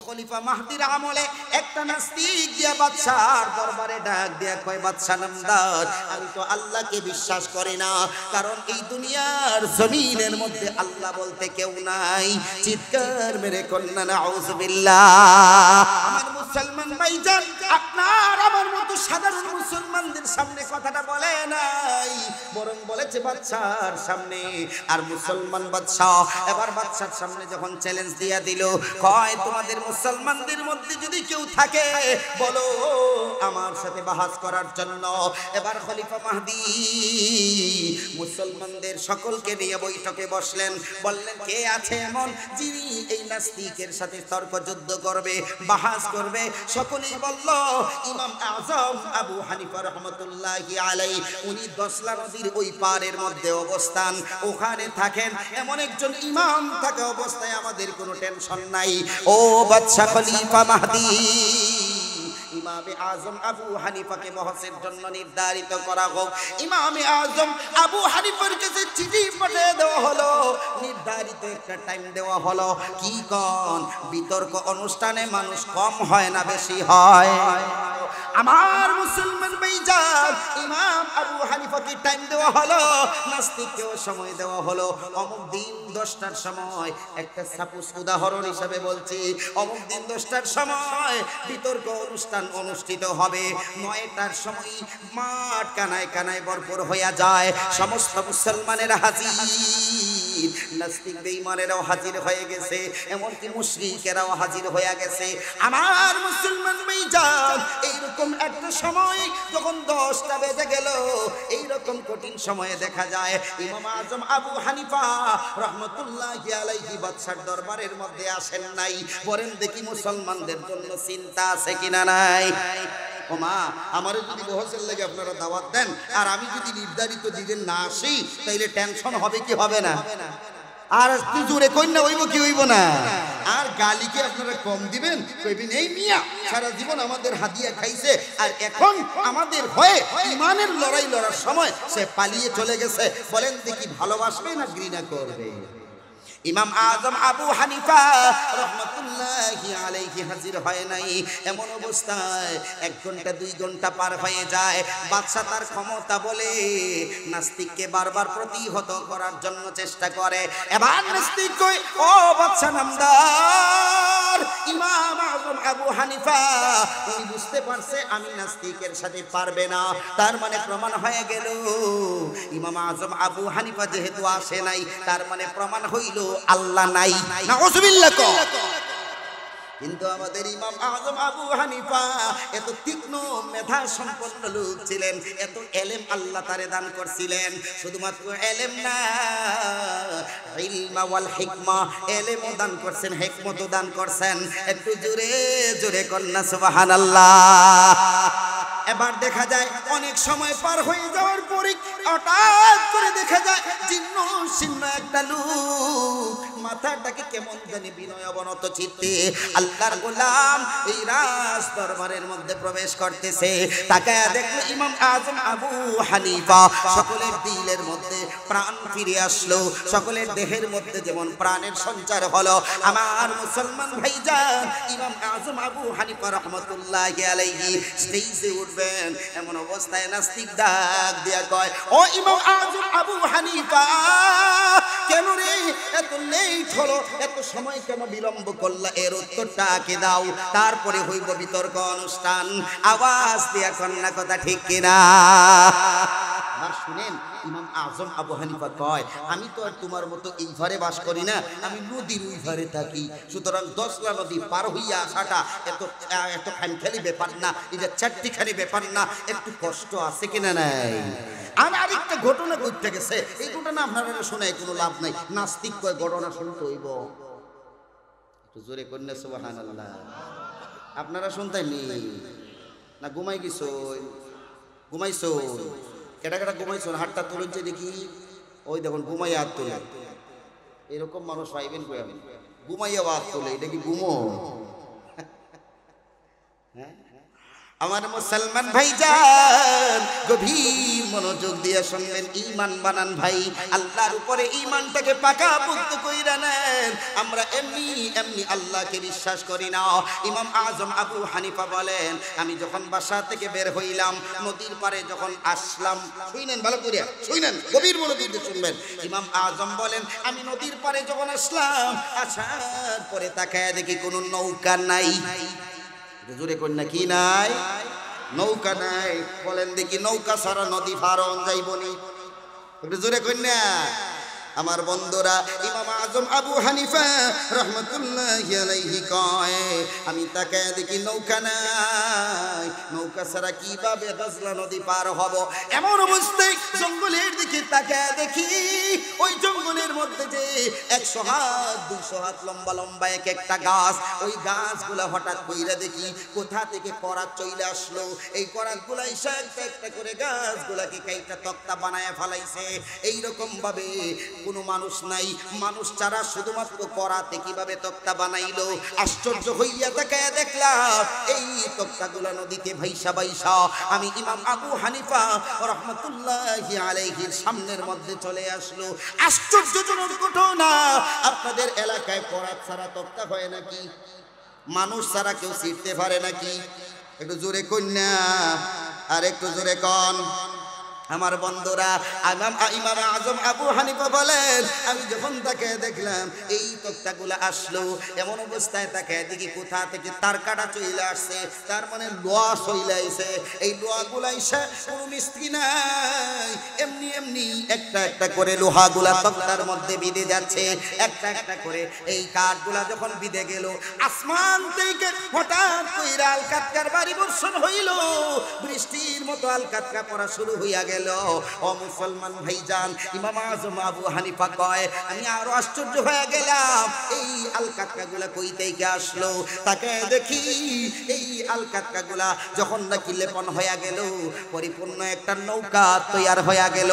খলিফা মাহদির আমলে একটা নাস্তিক গিয়া বাদশার দরবারে ডাক দিয়া কয়, বাদশা নামদার, আমি তো আল্লাহকে বিশ্বাস করি না, কারণ এই দুনিয়ার জমিনের মধ্যে আল্লাহ বলতে কেউ নাই। চিৎকার মেরে কন্যা নাউজুবিল্লাহ। আমার মুসলমান ভাইজান, আপনার আমার মতো সাধারণ মুসলমানদের সামনে কথাটা বলে নাই, বরং বলেছে বাদশার সামনে। আর মুসলমান বাদশাহ এবার বাদশার সামনে যখন চ্যালেঞ্জ দিয়া দিল, কয় তোমাদের মুসলমানদের মধ্যে যদি কেউ থাকে বলো আমার সাথে বাহাস করার জন্য। এবার খলিফা মাহদি মুসলমানদের সকলকে নিয়ে বৈঠকে বসলেন, বললেন কে আছে এমন যিনি এই নাস্তিকের সাথে তর্ক যুদ্ধ করবে, বাহাস করবে। সকলেই বলল ইমাম আজম আবু হানিফা রাহমাতুল্লাহি আলাইহি, উনি দশলা নদীর ওই পারের মধ্যে অবস্থান, ওখানে থাকেন। এমন একজন ইমাম থাকা অবস্থায় আমাদের কোনো টেনশন নাই। ও বাদশা খলিফা মাহদি, ইমামে আজম আবু হানিফাকে বহসের জন্য নির্ধারিত করা হোক। ইমামে আজম আবু হানিফার কাছে চিঠি পাঠিয়ে দেওয়া হলো, নির্ধারিত একটা টাইম দেওয়া হলো। কি কোন বিতর্ক অনুষ্ঠানে মানুষ কম হয় না বেশি হয়? আমার মুসলমান ভাইজান, ইমাম আবু হানিফাকে টাইম দেওয়া হলো, নাস্তিককেও সময় দেওয়া হলো। অমুক দিন 10টার সময়, একটা সাপোজ উদাহরণ হিসেবে বলছি, অমুক দিন 10টার সময় বিতর্ক অনুষ্ঠান অনুষ্ঠিত হবে। 9টার সময় মাঠ কানায় কানায় ভরপুর হইয়া যায়, সমস্ত মুসলমানের হাজির, নাস্তিক বেঈমানেরাও হাজির হয়ে গেছে, এমনকি মুশরিকেরাও হাজির হয়ে গেছে। আমার মুসলমান ভাইজান, এইরকম একটা সময় যখন 10টা বেজে গেল, এইরকম কঠিন সময়ে দেখা যায় ইমাম আজম আবু হানিফা রাহমাতুল্লাহি আলাইহি বাদশার দরবারের মধ্যে আসেন নাই। বলেন দেখি মুসলমানদের জন্য চিন্তা আছে কিনা নাই? ও মা, আমারে যদি বহসের লাগে আপনারা দাওয়াত দেন আর আমি যদি নির্ধারিত দিন না আসি, তাইলে টেনশন হবে কি হবে না? আর তুই জোরে কই না, হইব কি হইব না? আর গালিকে আপনারা কম দিবেন, কইবেন এই মিয়া সারা জীবন আমাদের হাদিয়া খাইছে, আর এখন আমাদের হয়ে ইমানের লড়াই লড়ার সময় সে পালিয়ে চলে গেছে। বলেন দেখি ভালোবাসবে না ঘৃণা করবে? ইমাম আজম আবু হানিফা রাহমাতুল্লাহি আলাইহি হাজির হয় নাই। এমন অবস্থায় 1 ঘন্টা 2 ঘন্টা পার হয়ে যায়। বাদশা তার ক্ষমতা বলে নাস্তিককে বারবার প্রতিহত করার জন্য চেষ্টা করে। এবার নাস্তিক কই, ও বাদশা নামদার, ইমাম আজম আবু হানিফা উনি বুঝতে পারছে আমি নাস্তিকের সাথে পারবে না। তার মানে প্রমাণ হয়ে গেল ইমাম আজম আবু হানিফা যেহেতু আসে নাই, তার মানে প্রমাণ হইল আল্লাহ নাই। নাউজুবিল্লাহ। কিন্তু আমাদের ইমাম আজম আবু হানিফা এত তীক্ষ্ণ মেধা সম্পন্ন লোক ছিলেন, এত এলেম আল্লাহ তারে দান করছিলেন। শুধুমাত্র এলেম না, ইলমা ওয়াল হিকমা, এলেমও দান করছেন, হিকমতও দান করছেন। একটু জোরে জোরে কন্যা সুবহানাল্লাহ। এবার দেখা যায় অনেক সময় পার হয়ে যাওয়ার পরে হঠাৎ করে দেখা যায় জীর্ণ শীর্ণ একটা লোক, মাথাটাকে কেমন জানি বিনয় অবনত চিত্তে আল্লাহর গোলাম এই রাজ দরবারের মধ্যে প্রবেশ করতেছে। তাকায়া দেখলো ইমাম আজম আবু হানিফা। সকলের দিলের মধ্যে প্রাণ ফিরে আসলো, সকলের দেহের মধ্যে যেমন প্রাণের সঞ্চার হলো। আমার মুসলমান ভাইজান, ইমাম আজম আবু হানিফা রাহমাতুল্লাহি আলাইহি স্টেজে উঠবেন, এমন অবস্থায় নাস্তিক ডাক দিয়া কয়, ও ইমাম আজম আবু হানিফা, কেন রে এত লেট হলো, এত সময় কেন বিলম্ব করলা? এর উত্তরটা আগে দাও, তারপরে হইব বিতর্ক অনুষ্ঠান। আওয়াজ দিয়া কন্যা কথা ঠিক কিনা? আর শুনেন, ইমাম আজম আবু হানিফা কয়, আমি তো আর তোমার মতো এই ঘরে বাস করি না, আমি নদীর ওই ঘরে থাকি। সুতরাং 10লা নদী পার হইয়া আসাটা এত খানখানি ব্যাপার না, এটা 4টিখানি ব্যাপার না, একটু কষ্ট আছে কিনা নাই? আর আরেকটা ঘটনা ঘটতে গেছে, এই ঘটনা আপনারা শোনায় কোনো লাভ নাই। নাস্তিক কয় ঘটনা শুনতে হইব, একটু জোরে কন্যা সুবহানাল্লাহ। আপনারা শুনতেন না? ঘুমাই গেছো? ঘুমাইছো? কেটা কেটা ঘুমাইছো? হাতটা তুলুন দেখি। ওই দেখুন ঘুমাইয়া হাত তোলে। এরকম মানুষ পাইবেন কই? আমি ঘুমাইয়া হাত তোলে, এটা কি ঘুমো? হ্যাঁ, আমার মুসলমান ভাইজান গভীর মনোযোগ দিয়ে শুনবেন, ঈমান বানান ভাই, আল্লাহর উপরে ঈমানটাকে পাকাপোক্ত কইরা নেন। আমরা এমনি এমনি আল্লাহকে বিশ্বাস করি না। ইমাম আজম আবু হানিফা বলেন, আমি যখন বাসা থেকে বের হইলাম, নদীর পারে যখন আসলাম, শুনেন ভালো করে, শুনেন, গভীর মনোযোগ দিয়ে শুনবেন। ইমাম আজম বলেন, আমি নদীর পারে যখন আসলাম, আসার পরে তাকায় দেখি কোনো নৌকা নাই। জোরে কন্যা কি নাই? নৌকা নাই। বলেন দেখি নৌকা ছাড়া নদী পার হন যাইবনি? একটু জোরে কন্যা। আমার বন্ধুরা, ইমাম আজম আবু হানিফা রহমতুল্লাহি আলাইহি কয়, আমি তাকায় দেখি নৌকা নাই, নৌকা ছাড়া কিভাবে দজলা নদী পার হব? এমন অবস্থায় জঙ্গলের দিকে তাকায় দেখি, ওই জঙ্গলের মধ্যে যে 100 হাত 200 হাত লম্বা লম্বা এক একটা গাছ, ওই গাছগুলা হঠাৎ কইরা দেখি কোথা থেকে করাত চলে আসলো। এই করাতগুলা এসে একটা একটা করে গাছগুলাকে কাইটা তক্তা বানায় ফেলাইছে। এইরকম ভাবে কোনো মানুষ নাই, মানুষ ছাড়া শুধুমাত্র করাতে কিভাবে তক্তা বানাইলো? আশ্চর্য হইয়া তাকায়া দেখলাম এই তক্তাগুলা নদীতে ভাইসা ভাইসা আমি ইমাম আবু হানিফা রহমতুল্লাহি আলাইহির সামনের মধ্যে চলে আসলো। আশ্চর্যজনক ঘটনা, আপনাদের এলাকায় করাত ছাড়া তক্তা হয় নাকি? মানুষ ছাড়া কেউ ছিটতে পারে নাকি? একটু জোরে কন্যা, আর একটু জোরে কন। আমার বন্ধুরা, ইমাম আজম আবু হানিফা বলেন, আমি যখন তাকে দেখলাম এই তক্তাগুলা আসলো, এমন অবস্থায় তাকে দেখি কোথা থেকে তার কাটা চলে আসছে, তার মানে লোহা চলে আইছে। এই লোহাগুলা এসে কোনো মিস্ত্রি নাই, এমনি এমনি একটা একটা করে লোহাগুলা তক্তার মধ্যে বিঁধে যাচ্ছে, একটা একটা করে। এই কাঠগুলা যখন বিঁধে গেল, আসমান থেকে হঠাৎ কইরা আলকাতকার বাড়ি বর্ষণ হইল, বৃষ্টির মতো আলকাতকা পড়া শুরু হইয়া গেল। ও মুসলমান ভাইজান, ইমাম আজম আবু হানিফা কয়, আমি আরো আশ্চর্য হয়ে গেলাম, এই আলকাতকাগুলা কই থেকে আসলো? তাকে দেখি এই আলকাতকাগুলা যখন নাকি লেপন হয়ে গেল, পরিপূর্ণ একটা নৌকা তৈয়ার হয়ে গেল।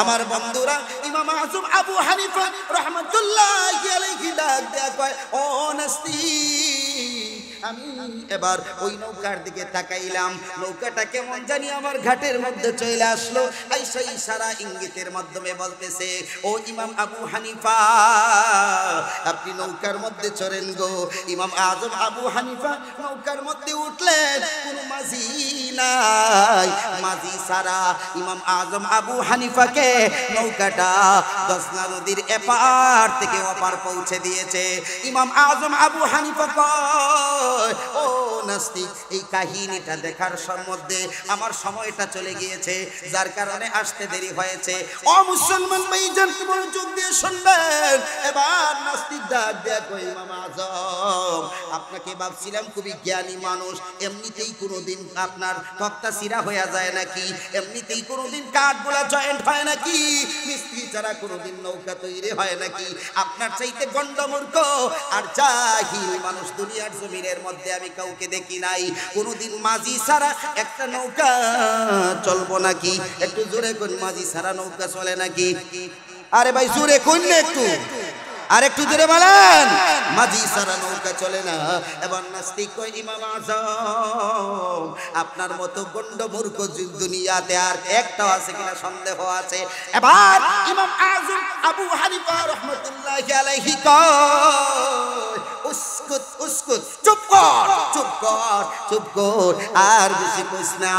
আমার বন্ধুরা, ইমাম আজম আবু হানিফা রাহমাতুল্লাহি আলাইহি ডাক দেয়া কয়, ও নাস্তিক, আমি এবার ওই নৌকার দিকে তাকাইলাম, নৌকাটা কেমন জানি আমার ঘাটের মধ্যে চলে আসলো। আইসা ইশারা ইঙ্গিতের মাধ্যমে বলতেছে, ও ইমাম আবু হানিফা, আপনি নৌকার মধ্যে চড়েন গো। ইমাম আজম আবু হানিফা নৌকার মধ্যে উঠলেন, কোনো মাঝি নাই, মাঝি সারা ইমাম আজম আবু হানিফাকে নৌকাটা দজলা নদীর এপার থেকে ওপার পৌঁছে দিয়েছে। ইমাম আজম আবু হানিফা কয়, ও নাস্তিক, এই কাহিনীটা দেখার মধ্যে আমার সময়টা চলে গিয়েছে, যার কারণে আসতে দেরি হয়েছে। ও মুসলমান ভাইজান, মনোযোগ দিয়ে শুনবেন। এবার নাস্তিক ডাক দেয়া কই, ইমাম আজম, আপনাকে ভাবছিলাম খুবই জ্ঞানী মানুষ, এমনিতেই কোনোদিন আপনার তক্তা সিরা হয়ে যায় নাকি? এমনিতেই কোনোদিন কাঠগুলা জয়েন্ট হয় নাকি? মিস্ত্রি ছাড়া কোনোদিন নৌকা তৈরি হয় নাকি? আপনার চাইতে গন্ডমূর্খ আর জাহিল মানুষ দুনিয়ার জমিনের মধ্যে আমি কাউকে দেখি নাই। কোনোদিন মাঝি ছাড়া একটা নৌকা চলবো নাকি? একটু জোরে কোন, মাঝি ছাড়া নৌকা চলে নাকি? আরে ভাই জোরে কোন না, একটু আর একটু জোরে বলেন, মাঝি ছাড়া নৌকা চলে না। এবার নাস্তিক কই, ইমাম আজম, আপনার মতো গন্ডমূর্খ দুনিয়াতে আর একটাও আছে কিনা সন্দেহ আছে। এবার ইমাম আজম আবু হানিফা রাহমাতুল্লাহি আলাইহি কয়, উসকুত উসকুত, চুপ কর চুপ কর চুপ কর, আর বেশি কইস না।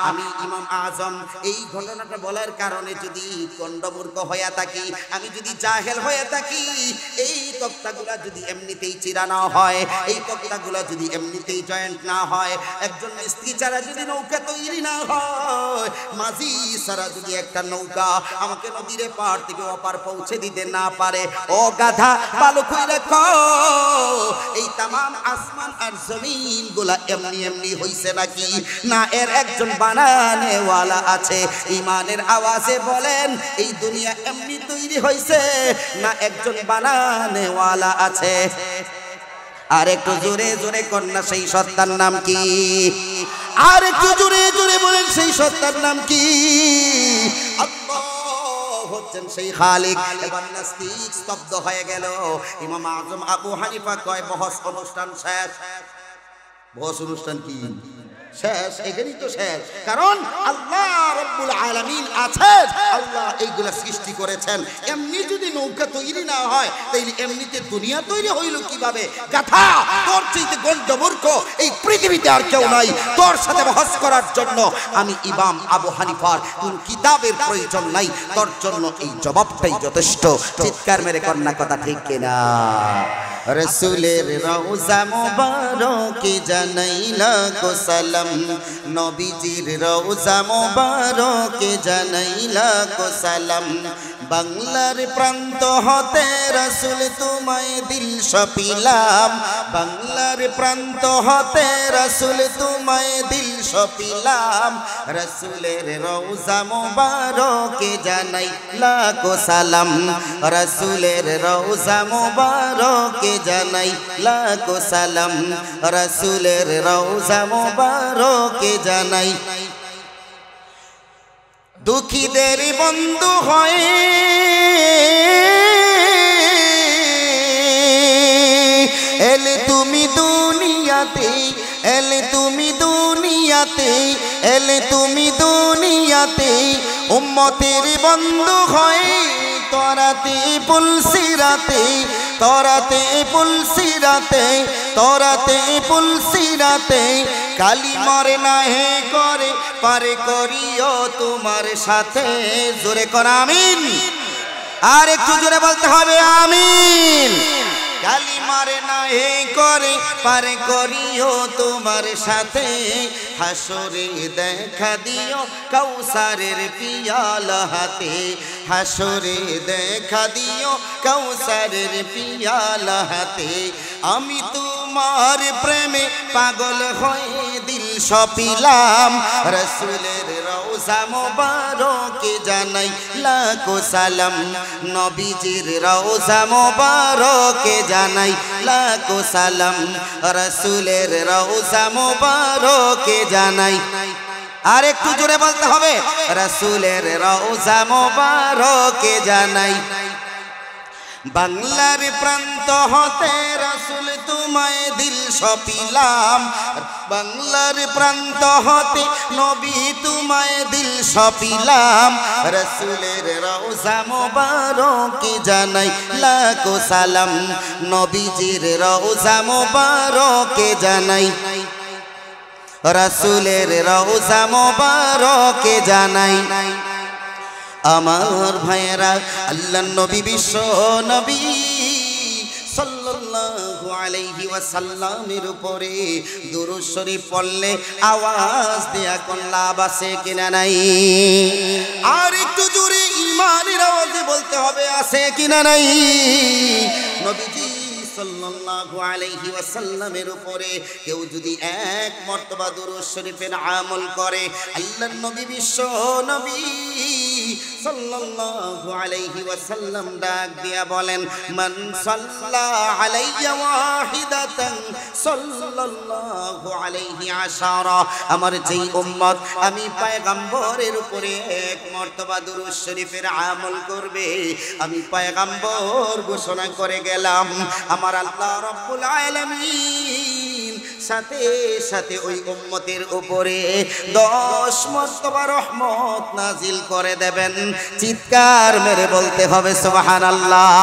আমি ইমাম আজম এই ঘটনাটা বলার কারণে যদি গন্ডমূর্খ হয়ে থাকি, আমি যদি জাহেল হয়ে থাকি, এই তক্তাগুলা যদি এমনিতেই চিরা না হয়, এই তক্তাগুলা যদি এমনিতেই জয়েন্ট না হয়, একজন মিস্ত্রি ছাড়া যদি নৌকা তৈরি না হয়, মাঝি ছাড়া যদি একটা নৌকা আমাকে নদীর পার থেকে ওপার পৌঁছে দিতে না পারে, ও গাধা, ভালো করে রাখো, এই তামাম আসমান আর জমিন গুলা এমনি এমনি হইছে নাকি? না, এর একজন বানানেওয়ালা আছে। ইমানের আওয়াজে বলেন, এই দুনিয়া এমনি তৈরি হইছে না একজন বানানেওয়ালা আছে? আর একটু জোরে জোরে কন্যা, সেই সত্তার নাম কি? আর একটু জোরে জোরে বলেন, সেই সত্তার নাম কি? আল্লাহ হচ্ছেন সেই খালিক। এবার নাস্তিক স্তব্ধ হয়ে গেল। ইমাম আজম আবু হানিফা কয়, বহস অনুষ্ঠান শেষ। বহস অনুষ্ঠান কি? শেষ, এখানেই তো শেষ। কারণ আল্লাহ রাব্বুল আলামিন আছেন, আল্লাহ এইগুলা সৃষ্টি করেছেন। এমনি যদি নৌকা তৈরি না হয় তাইলে এমনিতে দুনিয়া তৈরি হইল কিভাবে? গাধা, তোর চাইতে গন্ডমূর্খ এই পৃথিবীতে আর কেউ নাই। তোর সাথে বহস করার জন্য আমি ইমাম আবু হানিফার কোন কিতাবের প্রয়োজন নাই, তোর জন্য এই জবাবটাই যথেষ্ট। চিৎকার মেরে কন্যা কথা ঠিক কিনা? রাসূলের রওজা মুবারকে জানাই লাখো সালাম, নবীজির রওজা মুবারকে জানাই লাখো সালাম। বাংলার প্রান্ত হতে রাসূল তোমায় দিল সপিলাম, বাংলার প্রান্ত হতে রাসূল তোমায় দিল সপিলাম। রাসূলের রওজা মুবারকে জানাই লাখো সালাম, রাসূলের রওজা মুবারকে জানাই লাখো সালাম, রাসূলের রওজা মুবারকে জানাই। দুঃখীদের বন্ধু হয়ে এলে তুমি দুনিয়াতে, এলে তুমি দুনিয়াতে, এলে তুমি দুনিয়াতে। উম্মতের বন্ধু হয়ে তরাতে পুলসিরাতে, তরাতে পুলসিরাতে, তরাতে পুলসিরাতে। কালিমার নাহে করে পারে করিও তোমার সাথে। জোরে কর আমিন, আর একটু জোরে বলতে হবে আমিন। কালিমার নাহে করে পারে করিও তোমার সাথে। হাসরে দেখা দিও কাউসারের পিয়ালা হাতে, হাসরে দেখা দিও কাউসারের পিয়ালা হাতে। আমি তোমার প্রেমে পাগল হয়ে দিল সপিলাম। রাসূলের রওজা মুবারকে জানাই লাখো সালাম, নবীজির রওজা মুবারকে জানাই লাখো সালাম, রাসূলের রওজা মুবারকে জানাই। আর একটু জোরে বলতে হবে, রাসূলের রওজা মুবারকে জানাই। বাংলার প্রান্ত হতে রাসূল তোমায় দিল সপিলাম, বাংলার প্রান্ত হতে নবী তোমায় দিল সপিলাম। রাসূলের রওজা মুবারকে জানাই লাখো সালাম, নবীজির রওজা মুবারকে জানাই, রাসূলের রওজা মুবারকে জানাই। আমার ভাইয়েরা, আল্লাহর নবী বিশ্ব নবী সাল্লাল্লাহু আলাইহি ওয়াসাল্লামের উপরে দুরূদ শরীফ পড়লে আওয়াজ দেয়া কোন লাভ আছে কিনা নাই? আর একটু জোরে ঈমানের আওয়াজে বলতে হবে আছে কিনা নাই? নবীজি সাল্লাল্লাহু আলাইহি ওয়াসাল্লামের উপরে কেউ যদি এক মর্তবা দুরূদ শরীফের আমল করে, আল্লাহর নবী বিশ্ব নবী সাল্লাল্লাহু আলাইহি ওয়াসাল্লাম ডাক দিয়া বলেন, মান সাল্লা আলাইয়া ওয়াহিদাতান সাল্লাল্লাহু আলাইহি আশারা। আমার যেই উম্মত আমি পয়গম্বরের উপরে এক মর্তবা দুরূদ শরীফের আমল করবে, আমি পয়গম্বর ঘোষণা করে গেলাম, আমার আল্লাহ রাব্বুল আলামিন সাথে সাথে ওই উম্মতের উপরে 10 মর্তবা রহমত নাজিল করে দেবেন। চিৎকার মেরে বলতে হবে সুবহানাল্লাহ।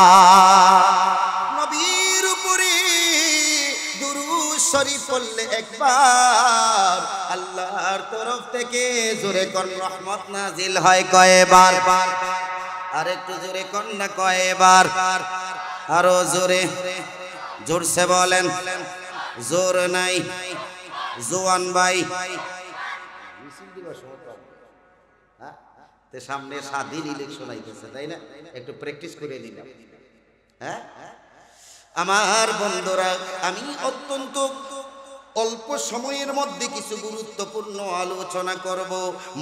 নবীর উপরে দুরূদ শরীফ পড়লে একবার আল্লাহর তরফ থেকে জোরে কোন রহমত নাজিল হয় কয়বার? আর একটু জোরে কোন না কয়বার? আরো জোরে, জোরসে বলেন। জোর নাই জোয়ান ভাই, সামনে স্বাধীন ইলেকশন আইতেছে, তাই না? একটু প্র্যাকটিস করে নিলাম। হ্যাঁ আমার বন্ধুরা, আমি অত্যন্ত অল্প সময়ের মধ্যে কিছু গুরুত্বপূর্ণ আলোচনা করব,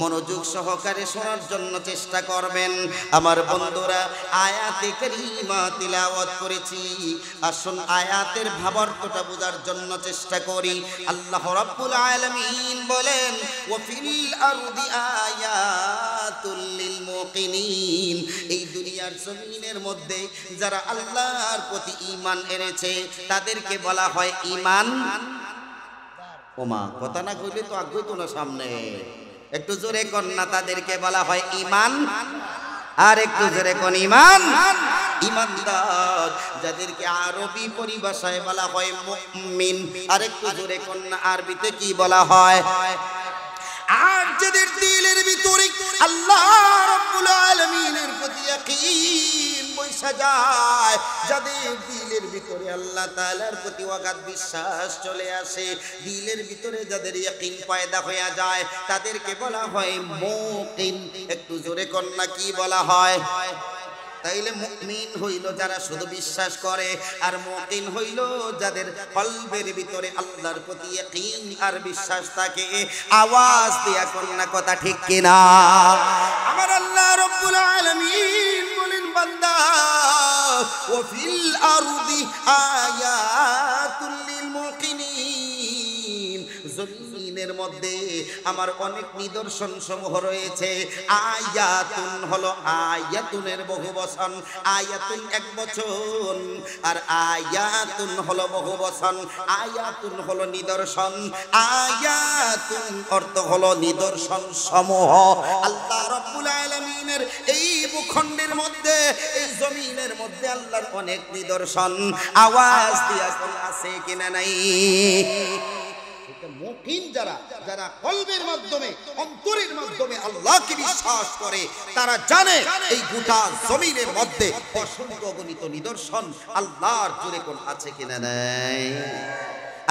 মনোযোগ সহকারে শোনার জন্য চেষ্টা করবেন। আমার বন্ধুরা, আয়াতে কারিমা তিলাওয়াত করেছি, আসুন আয়াতের ভাবার্থটা বোঝার জন্য চেষ্টা করি। আল্লাহ রাব্বুল আলামিন বলেন, ওয়া ফিল আরদি আয়াতুল লিল মুকিনিন। এই দুনিয়ার জমিনের মধ্যে যারা আল্লাহর প্রতি ঈমান এনেছে তাদেরকে বলা হয় ঈমান ওমা কথা না কইলে তো আগ্রহ তো না সামনে, একটু জোরে কন্যা, তাদেরকে বলা হয় ঈমান। আর একটু জোরে কোন ঈমান, ঈমানদার, যাদেরকে আরবি পরিভাষায় বলা হয় মুমিন। আর একটু জোরে কন্যা, আরবিতে কি বলা হয়? আর যাদের দিলের ভিতরে আল্লাহ রাব্বুল আলামিনের প্রতি ইয়াকিন বৈশা যায়, যাদের দিলের ভিতরে আল্লাহ তাআলার প্রতি অগাধ বিশ্বাস চলে আসে, দিলের ভিতরে যাদের ইয়াকিন পয়দা হয়ে যায়, তাদেরকে বলা হয় মুকিন। একটু জোরে কন্যা, কি বলা হয়? তাইলে মুমিন হইল যারা শুধু বিশ্বাস করে, আর মুকিন হইল যাদের কলবের ভিতরে আল্লাহর প্রতি ইয়াকিন আর বিশ্বাস থাকে। আওয়াজ দিয়া কন্যা কথা ঠিক কিনা? আমার আল্লাহ রাব্বুল আলামিন বলেন, বান্দা ওয়া ফিল আরদি আয়াতুল লিল মুকিনিন, জমিনের মধ্যে আমার অনেক নিদর্শন সমূহ রয়েছে। আয়াতুন হলো আয়াতুনের বহু বচন, আয়াতুন এক বচন, আর আয়াতুন হলো বহু বচন। আয়াতুন হলো নিদর্শন, আয়াতুন অর্থ হলো নিদর্শন সমূহ। আল্লাহ রাব্বুল আলামিনের এই ভূখণ্ডের মধ্যে, এই জমিনের মধ্যে আল্লাহর অনেক নিদর্শন। আওয়াজ দিয়া কোন আছে কিনা নাই? মুকিন যারা, যারা কলবের মাধ্যমে, অন্তরের মাধ্যমে আল্লাহকে বিশ্বাস করে, তারা জানে এই গোটা জমিনের মধ্যে অসংখ্য অগণিত নিদর্শন আল্লাহর। জোরে কোন আছে কিনা নাই?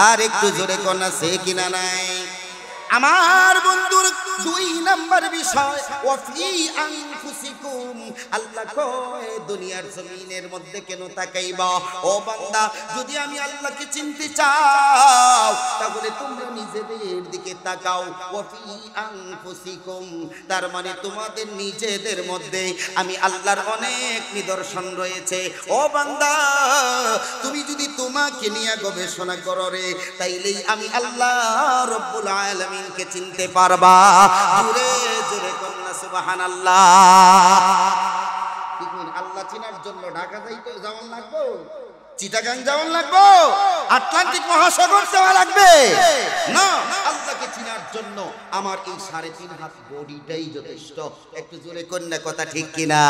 আর একটু জোরে কোন আছে কিনা নাই? আমার বন্ধুর দুই নাম্বার বিষয়, ওয়াফি আনফুসিকুম, আল্লাহ কয় দুনিয়ার জমিনের মধ্যে কেন তাকাইবা? ও বান্দা, যদি আমি আল্লাহকে চিনতে চাও তাহলে তোমরা নিজেদের দিকে তাকাও। ওয়াফি আনফুসিকুম, তার মানে তোমাদের নিজেদের মধ্যে আমি আল্লাহর অনেক নিদর্শন রয়েছে। ও বান্দা, তুমি যদি তোমাকে নিয়ে গবেষণা করো রে, তাইলেই আমি আল্লাহ রাব্বুল আলামিন কে চিনতে পারবা। জোরে জোরে কন্যা সুবহানাল্লাহ। আল্লাহ চিনার জন্য ঢাকা যাইতে যাওয়ার লাগবে, চিটাগাং যাওয়ার লাগবে, আটলান্টিক মহাসাগর যাওয়া লাগবে না। আল্লাহকে চিনার জন্য আমার এই 3.5 হাত বডিটাই যথেষ্ট। একটু জোরে কন্যা কথা ঠিক কিনা?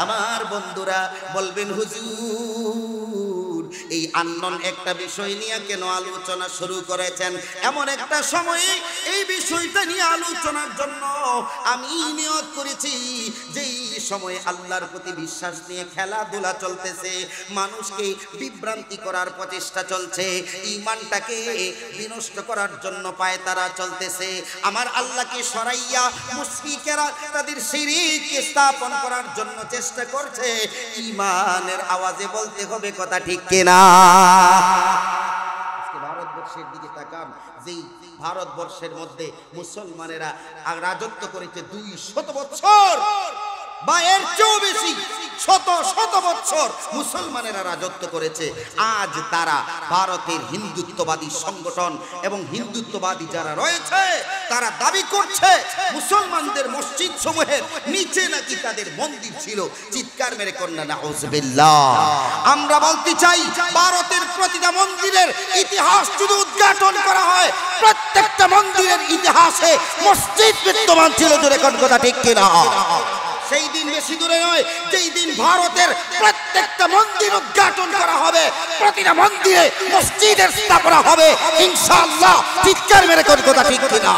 আমার বন্ধুরা বলবেন, হুজুর এই আননোন একটা বিষয় নিয়ে কেন আলোচনা শুরু করেছেন? এমন একটা সময়ে এই বিষয়টা নিয়ে আলোচনার জন্য আমি নিয়ত করেছি, যেই সময়ে আল্লাহর প্রতি বিশ্বাস নিয়ে খেলাধুলা চলতেছে, মানুষকে বিভ্রান্তি করার প্রচেষ্টা চলছে, ঈমানটাকে বিনষ্ট করার জন্য পায়তারা চলতেছে। আমার আল্লাহকে সরাইয়া মুশরিকেরা তাদের শিরক স্থাপন করার জন্য চেষ্টা করছে। ঈমানের আওয়াজে বলতে হবে কথা ঠিক কিনা? আজকে ভারতবর্ষের দিকে তাকান, যেই ভারতবর্ষের মধ্যে মুসলমানেরা রাজত্ব করেছে 200 বছর বা এর চেয়েও বেশি, শত শত বছর মুসলমানেরা রাজত্ব করেছে। আজ তারা ভারতের হিন্দুত্ববাদী সংগঠন এবং হিন্দুত্ববাদী যারা রয়েছে, তারা দাবি করছে মুসলমানদের মসজিদ সমূহের নিচে নাকি তাদের মন্দির ছিল। চিৎকার মেরে কন্যা নাউজুবিল্লাহ। আমরা বলতে চাই, ভারতের প্রতিটা মন্দিরের ইতিহাস যদি উদ্ঘাটন করা হয়, প্রত্যেকটা মন্দিরের ইতিহাসে মসজিদ বিদ্যমান ছিল। জোরে কোন কথা ঠিক কিনা? সেই দিন বেশি দূরে নয়, যেই দিন ভারতের প্রত্যেকটা মন্দির উদ্ঘাটন করা হবে, প্রতিটা মন্দিরে মসজিদের স্থাপনা হবে ইনশাআল্লাহ। চিৎকার মেরে কোন কথা ঠিক কিনা?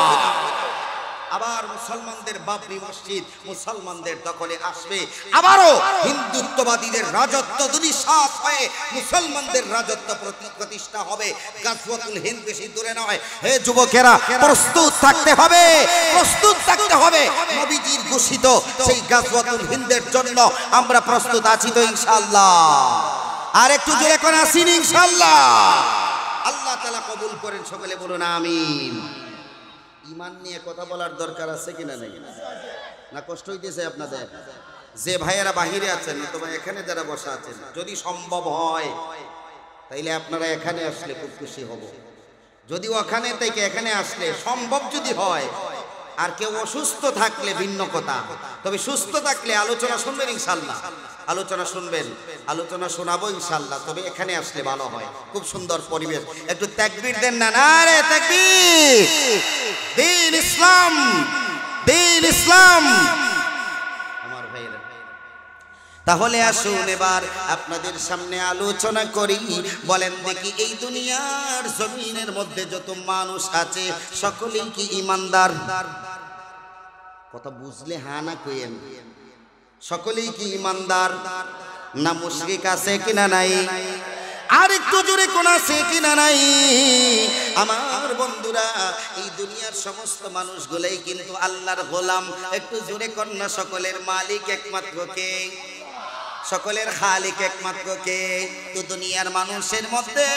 আবার মুসলমানদের বাবরি মসজিদ মুসলমানদের দখলে আসবে। আবারও হিন্দুত্ববাদীদের রাজত্ব দুনিশাত হয়ে মুসলমানদের রাজত্ব প্রতিষ্ঠা হবে। গাজওয়াতুল হিন্দ বেশি দূরে নয়। হে যুবকেরা, প্রস্তুত থাকতে হবে, প্রস্তুত থাকতে হবে। নবীজির ঘোষিত সেই গাজওয়াতুল হিন্দের জন্য আমরা প্রস্তুত আছি তো ইনশাআল্লাহ? আর একটু জোরে করে আসিন ইনশাআল্লাহ। আল্লাহ তাআলা কবুল করেন, সকলে বলুন আমিন। ঈমান নিয়ে কথা বলার দরকার আছে কিনা নাই? না কষ্ট হইতেছে আপনাদের? যে ভাইয়েরা বাহিরে আছেন অথবা এখানে যারা বসা আছেন, যদি সম্ভব হয় তাইলে আপনারা এখানে আসলে খুব খুশি হব। যদি ওখানে থেকে এখানে আসলে সম্ভব যদি হয়, আর কেউ অসুস্থ থাকলে ভিন্ন কথা, তবে সুস্থ থাকলে আলোচনা শুনবেন ইনশাআল্লাহ, আলোচনা শুনবেন, আলোচনা শোনাবো ইনশাআল্লাহ। তবে এখানে আসলে ভালো হয়, খুব সুন্দর পরিবেশ। একটু তাকবীর দেন না, নারে তাকবীর। দ্বীন ইসলাম, দ্বীন ইসলাম। আমার ভাইরা, তাহলে আসুন এবার আপনাদের সামনে আলোচনা করি। বলেন দেখি, এই দুনিয়ার জমিনের মধ্যে যত মানুষ আছে সকলেই কি ইমানদার? কথা বুঝলে হ্যাঁ না কইেন। সকলেই কি ইমানদার? না মুশরিক আছে কিনা নাই? আর একটু জোরে কোন আছে কিনা নাই? আমার বন্ধুরা, এই দুনিয়ার সমস্ত মানুষগুলাই কিন্তু আল্লাহর গোলাম। একটু জোরে কোন না, সকলের মালিক একমাত্র কে? সকলের খালিক একমাত্র কে? তো দুনিয়ার মানুষের মধ্যে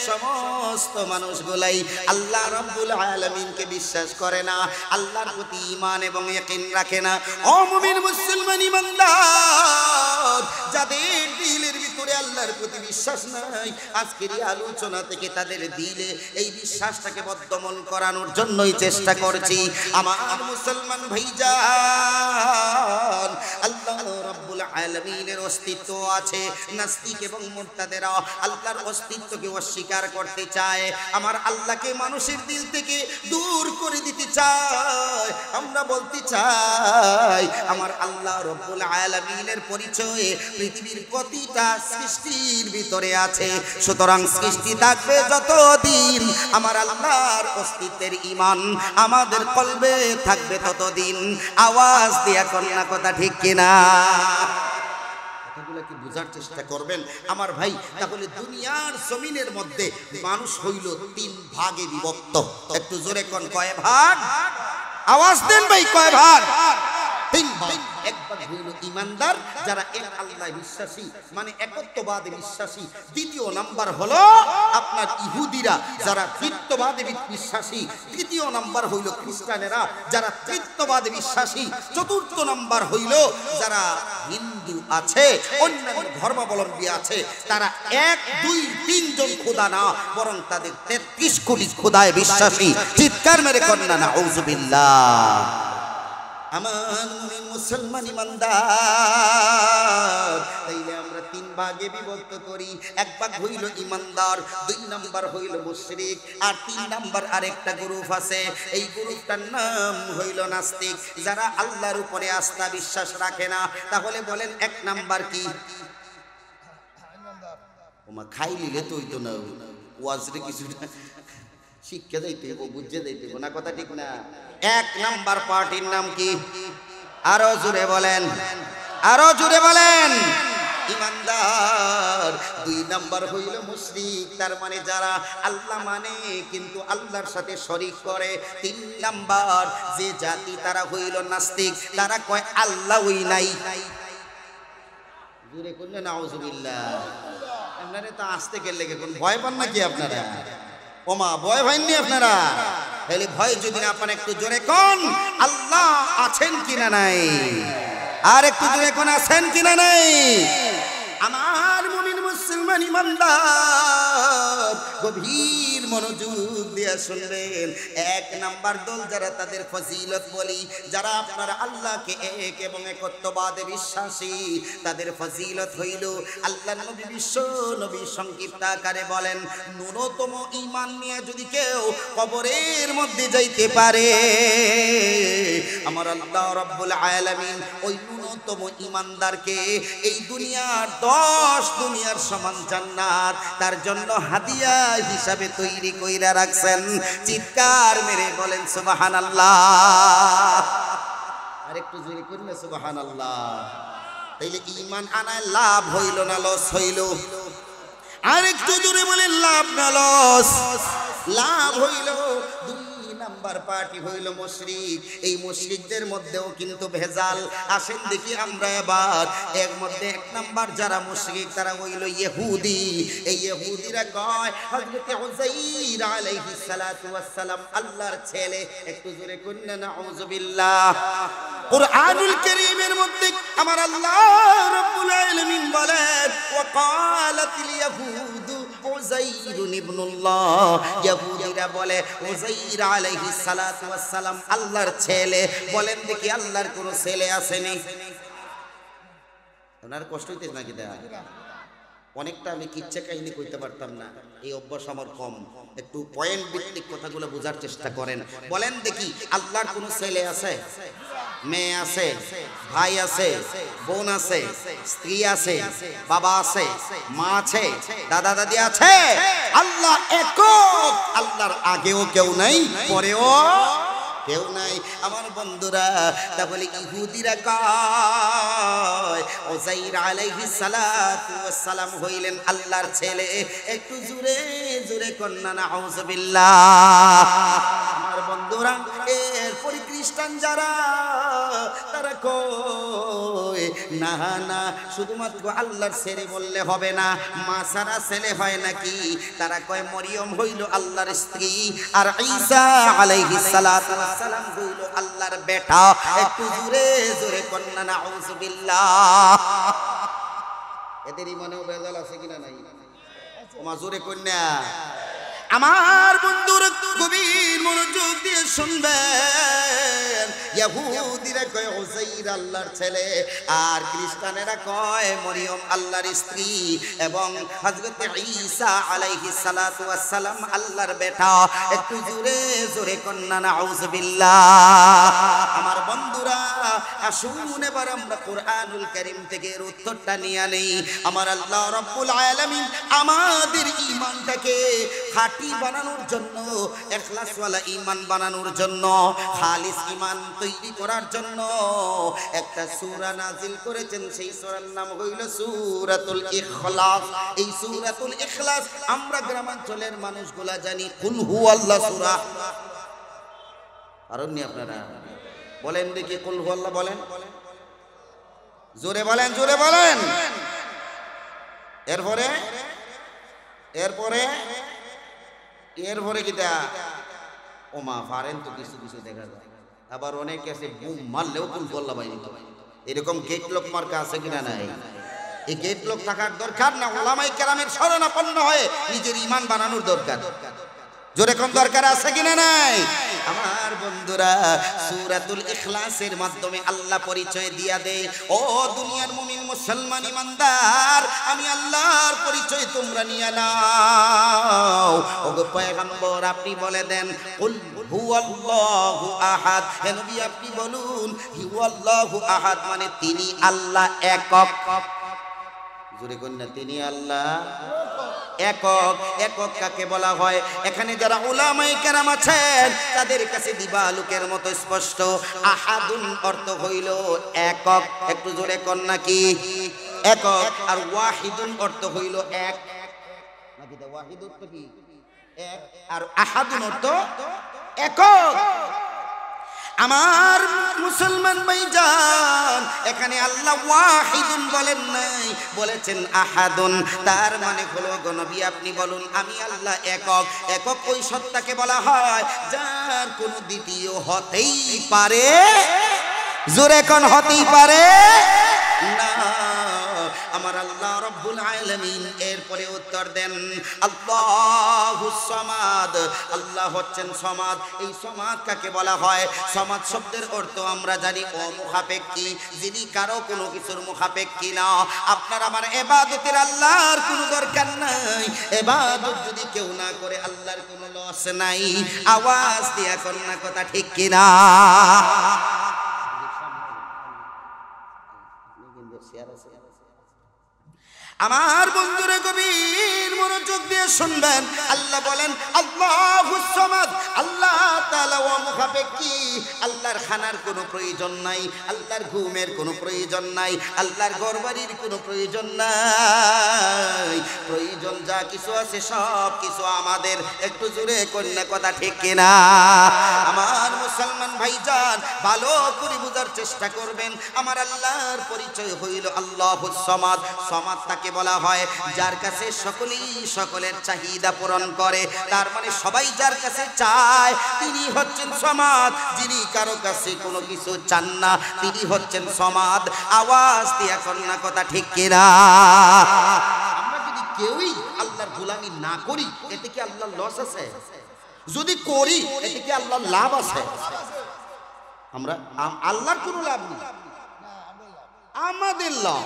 সমস্ত মানুষগুলাই আল্লাহ রাব্বুল আলামিনকে বিশ্বাস করে না, আল্লাহর প্রতি ঈমান এবং ইয়াকিন রাখে না। ও মুমিন মুসলমান ঈমানদার, যাদের দিলের ভিতরে আল্লাহর প্রতি বিশ্বাস নাই, আজকের এই আলোচনা থেকে তাদের দিলে এই বিশ্বাসটাকে বদ্ধমূল করানোর জন্যই চেষ্টা করছি। আমার মুসলমান ভাইজান, আল্লাহ রাব্বুল আলামিনের অস্তিত্ব আছে। নাস্তিক এবং মুরতাদেরা আল্লাহর অস্তিত্বকে অস্বীকার করতে চায়, আমার আল্লাহকে মানুষের দিল থেকে দূর করে দিতে চায়। আমরা বলতে চাই, আমার আল্লাহ রাব্বুল আলামিনের পরিচয় পৃথিবীর প্রতিটা সৃষ্টির ভিতরে আছে। সুতরাং সৃষ্টি থাকবে যতদিন, আমার আল্লাহর অস্তিত্বের ঈমান আমাদের কলবে থাকবে ততদিন। আওয়াজ দিয়া কন্যা কথা ঠিক কিনা? কথাগুলো কি বুঝার চেষ্টা করবেন আমার ভাই? তাহলে দুনিয়ার জমিনের মধ্যে মানুষ হইল 3 ভাগে বিভক্ত। একটু জোরে কোন, কয় ভাগ? আওয়াজ দেন ভাই, কয় ভাগ? 3 ভাগ। এক ভাগ হইল ইমানদার, যারা এক আল্লাহ বিশ্বাসী, মানে একত্ববাদে বিশ্বাসী। দ্বিতীয় নাম্বার হলো আপনার ইহুদিরা, যারা তৃত্ববাদে বিশ্বাসী। তৃতীয় নাম্বার হইল খ্রিস্টানেরা, যারা তৃত্ববাদে বিশ্বাসী। চতুর্থ নাম্বার হইল যারা হিন্দু আছে, অন্যান্য ধর্মাবলম্বী আছে, তারা 1, 2, 3 জন খোদা না, বরং তাদের 33 কোটি খোদায় বিশ্বাসী। চিৎকার মেরে কন্যা নাউযুবিল্লাহ। আমার মুমিন মুসলমান ইমানদার, তাইলে আমরা 3 ভাগে বিভক্ত করি। এক ভাগ হইল ইমানদার, 2 নাম্বার হইল মুশরিক, আর 3 নাম্বার আরেকটা গ্রুপ আছে। এই গ্রুপটার নাম হইল নাস্তিক, যারা আল্লাহর উপরে আস্থা বিশ্বাস রাখে না। তাহলে বলেন 1 নাম্বার কি? ওমা খাই নিলে তো হইতো না, ওয়াজরে কিছুটা শিক্ষা দিতে হইব, বুঝে দিতে হইব না, কথা ঠিক না? 1 নাম্বার পার্টির নাম কি? আরো জোরে বলেন, আরো জোরে বলেন। ইমানদার। 2 নাম্বার হইল মুশরিক, তার মানে যারা আল্লাহ মানে কিন্তু আল্লাহর সাথে শরীক করে। 3 নাম্বার যে জাতি, তারা হইল নাস্তিক, তারা কয় আল্লাহই নাই। জোরে করলে নাউযুবিল্লাহ। আপনারা তো আসতে গেলে কোন ভয় পান নাকি আপনারা? ওমা ভয় পাইননি আপনারা? তাহলে ভয় যদি না পান, একটু জোরে কোন আল্লাহ আছেন কিনা নাই? আর একটু জোরে কোন আছেন কিনা নাই? আমার মুমিন মুসলমান ইমানদার, গভীর মনোযোগ দিয়ে শুনবেন। 1 নাম্বার দল যারা, তাদের ফজিলত বলি, যারা আপনারা আল্লাহকে এক এবং একত্ববাদে বিশ্বাসী, তাদের ফজিলত হইল আল্লাহ নবী বিশ্ব নবী সংক্ষিপ্ত আকারে বলেন, ন্যূনতম ঈমান নিয়ে যদি কেউ কবরের মধ্যে যাইতে পারে, আমার আল্লাহ রাব্বুল আলামিন ওই ন্যূনতম ঈমানদারকে এই দুনিয়ার 10 দুনিয়ার সমান জান্নাত তার জন্য হাদিয়া হিসাবে তৈরি কইরা রাখছেন। চিৎকার মেরে বলেন সুবহানাল্লাহ। আরেকটু জোরে করলে সুবহানাল্লাহ। তাইলে ঈমান আনায় লাভ হইল না লস হইল? আরেকটু জোরে বলেন, লাভ না লস? লাভ হইল। 2 নাম্বার পার্টি হইল মুশরিক। এই মুশরিকদের মধ্যেও কিন্তু ভেজাল। আসেন দেখি আমরা এবার এর মধ্যে 1 নাম্বার যারা মুশরিক, তারা হইল ইহুদি। এই ইহুদিরা কয় হযরত উযাইর আলাইহিস সালাতু ওয়াস সালাম আল্লাহর ছেলে। একটু জোরে কন্না নাউযুবিল্লাহ। কুরআনুল কারীমের মধ্যে আমার আল্লাহ রাব্বুল আলামিন বলেন, ওয়া ক্বালাতিল ইয়াহুদু উযাইর ইবনুল্লাহ। ইহুদিরা ইহুদিরা বলে উযাইর আলাইহিস সালাতু ওয়াস সালাম আল্লাহর ছেলে। বলেন দেখি আল্লাহর কোন ছেলে আসেনি? ওনার কষ্ট হইতেছে নাকি? দেয়া অনেকটা আমি কিচ্ছা কাহিনী কইতে পারতাম না, এই অভ্যাস আমার কম। একটু পয়েন্ট ভিত্তিক কথাগুলো বোঝার চেষ্টা করেন। বলেন দেখি আল্লাহর কোন ছেলে আছে, মেয়ে আছে, ভাই আছে, বোন আছে, স্ত্রী আছে, বাবা আছে, মা আছে, দাদা দাদি আছে? আল্লাহ একক, আল্লাহর আগেও কেউ নাই, পরেও কেউ নাই। আমার বন্ধুরা, তাহলে ইহুদিরা কয় উযাইর আলাইহিস সালাতু ওয়াস সালাম হইলেন আল্লাহর ছেলে। একটু জোরে জোরে কন্না নাউযুবিল্লাহ। আমার বন্ধুরা, এরপরে খ্রিস্টান যারা, তারা কয় না না, শুধুমাত্র আল্লাহর ছেলে বললে হবে না, মা ছাড়া ছেলে হয় নাকি? তারা কয় মরিয়ম হইল আল্লাহর স্ত্রী, আর ঈসা আলাইহিস সালাতু ওয়াস সালাম হইল আল্লাহর বেটা। একটু জোরে জোরে কন্না নাউযুবিল্লাহ। এদেরই মনেও বেজাল আছে কিনা নাই? ওমা জোরে কন্যা। আমার বন্ধুরা গভীর মনোযোগ দিয়ে শুনবেন। ইহুদিরা কয় উযাইর আল্লাহর ছেলে, আর খ্রিস্টানেরা কয় মরিয়ম আল্লাহর স্ত্রী, এবং হযরত ঈসা আলাইহিস সালাতু ওয়াস সালাম আল্লাহর বেটা। একটু জোরে জোরে কন্না নাউযুবিল্লাহ। আমার বন্ধুরা, আসুন এবার আমরা কোরআনুল কারীম থেকে এর উত্তরটা নিয়ে নেই। আমার আল্লাহ রাব্বুল আলামিন আমাদের ঈমানটাকে খাঁটি বানানোর জন্য, ইখলাসওয়ালা ঈমান বানানোর জন্য, খালিস ঈমান তৈরি করার জন্য একটা সূরা নাজিল করেছেন। সেই সূরার নাম হইল সূরাতুল ইখলাস। এই সূরাতুল ইখলাস আমরা গ্রামাঞ্চলের মানুষগুলা জানি কুল হুয়াল্লাহ সূরা। কারণ নি আপনারা বলেন দেখি কুল হুয়াল্লাহ বলেন, জোরে বলেন, জোরে বলেন। এরপরে এরপরে এরপরে কিটা ওমা পারেন তো কিছু কিছু দেখা যায়। আবার অনেকে আছে বুম মারলেও কুল হুয়াল্লাহ বাইরে। এরকম গেট লোক মার্কা আছে কিনা নাই? এই গেট লোক থাকার দরকার না, উলামায়ে কেরামের শরণাপন্ন হয়ে নিজের ঈমান বানানোর দরকার। জোরে কোন দরকার আছে কিনা নাই? আমার বন্ধুরা, সূরাতুল ইখলাসের মাধ্যমে আল্লাহ পরিচয় দিয়া দেয়, ও দুনিয়ার মুমিন মুসলমান ইমানদার, আমি আল্লাহর পরিচয় তোমরা নিয়ে নাও। ওগো পয়গম্বর, আপনি বলে দেন কুল হুয়াল্লাহু আহাদ। হে নবী, আপনি বলুন হুয়াল্লাহু আহাদ মানে তিনি আল্লাহ একক। জোরে কোন না, তিনি আল্লাহ একক। একক কাকে বলা হয়? এখানে যারা উলামায়ে কেরাম আছেন তাদের কাছে দিবা আলোকের মতো স্পষ্ট। আহাদুন অর্থ হইল একক। একটু জোরে কোন নাকি? একক। আর ওয়াহিদুন অর্থ হইল এক। নাকি দা ওয়াহিদ অর্থ কি? এক। আর আহাদুন অর্থ একক। আমার মুসলমান ভাইজান, এখানে আল্লাহ ওয়াহিদুন বলেন নাই, বলেছেন আহাদুন। তার মানে হলো গো নবী, আপনি বলুন আমি আল্লাহ একক। একক ওই সত্তাকে বলা হয় যার কোনো দ্বিতীয় হতেই পারে। জোরে কোন হতেই পারে না। আমার আল্লাহ রাব্বুল আলামিন এরপরে উত্তর দেন আল্লাহুস সামাদ। আল্লাহ হচ্ছেন সমাদ। এই সমাদ কাকে বলা হয়? সমাদ শব্দের অর্থ আমরা জানি অমুখাপেক্ষী, যিনি কারো কোনো কিছুর মুখাপেক্ষী না। আপনার আমার ইবাদতের আল্লাহর কোনো দরকার নাই। ইবাদত যদি কেউ না করে আল্লাহর কোনো লস নাই। আওয়াজ দিয়া কন্যা কথা ঠিক কিনা? আমার বন্ধুরা গভীর মনোযোগ দিয়ে শুনবেন। আল্লাহ বলেন আল্লাহুস সামাদ। আল্লাহ তাআলা অমুখাপেক্ষী। আল্লাহর খানার কোনো প্রয়োজন নাই, আল্লাহর ঘুমের কোনো প্রয়োজন নাই, আল্লাহর ঘরবাড়ির কোনো প্রয়োজন নাই। প্রয়োজন যা কিছু আছে সব কিছু আমাদের। একটু জোরে কন্যা কথা ঠিক কিনা? আমার মুসলমান ভাইজান, ভালো করে বোঝার চেষ্টা করবেন। আমার আল্লাহর পরিচয় হইল আল্লাহুস সামাদ। সামাদ তাকে বলা হয় যার কাছে সকলেই সকলের চাহিদা পূরণ করে। তার মানে সবাই যার কাছে চায় তিনি হচ্ছেন সমাদ। যিনি কারো কাছে কোনো কিছু চান না তিনি হচ্ছেন সমাদ। আওয়াজ দিয়া কন্যা কথা ঠিক কিনা? আমরা যদি কেউই আল্লাহর গোলামি না করি, এতে কি আল্লাহর লস আছে? যদি করি এতে কি আল্লাহর লাভ আছে? আমরা আল্লাহর কোনো লাভ নেই, আমাদের লাভ।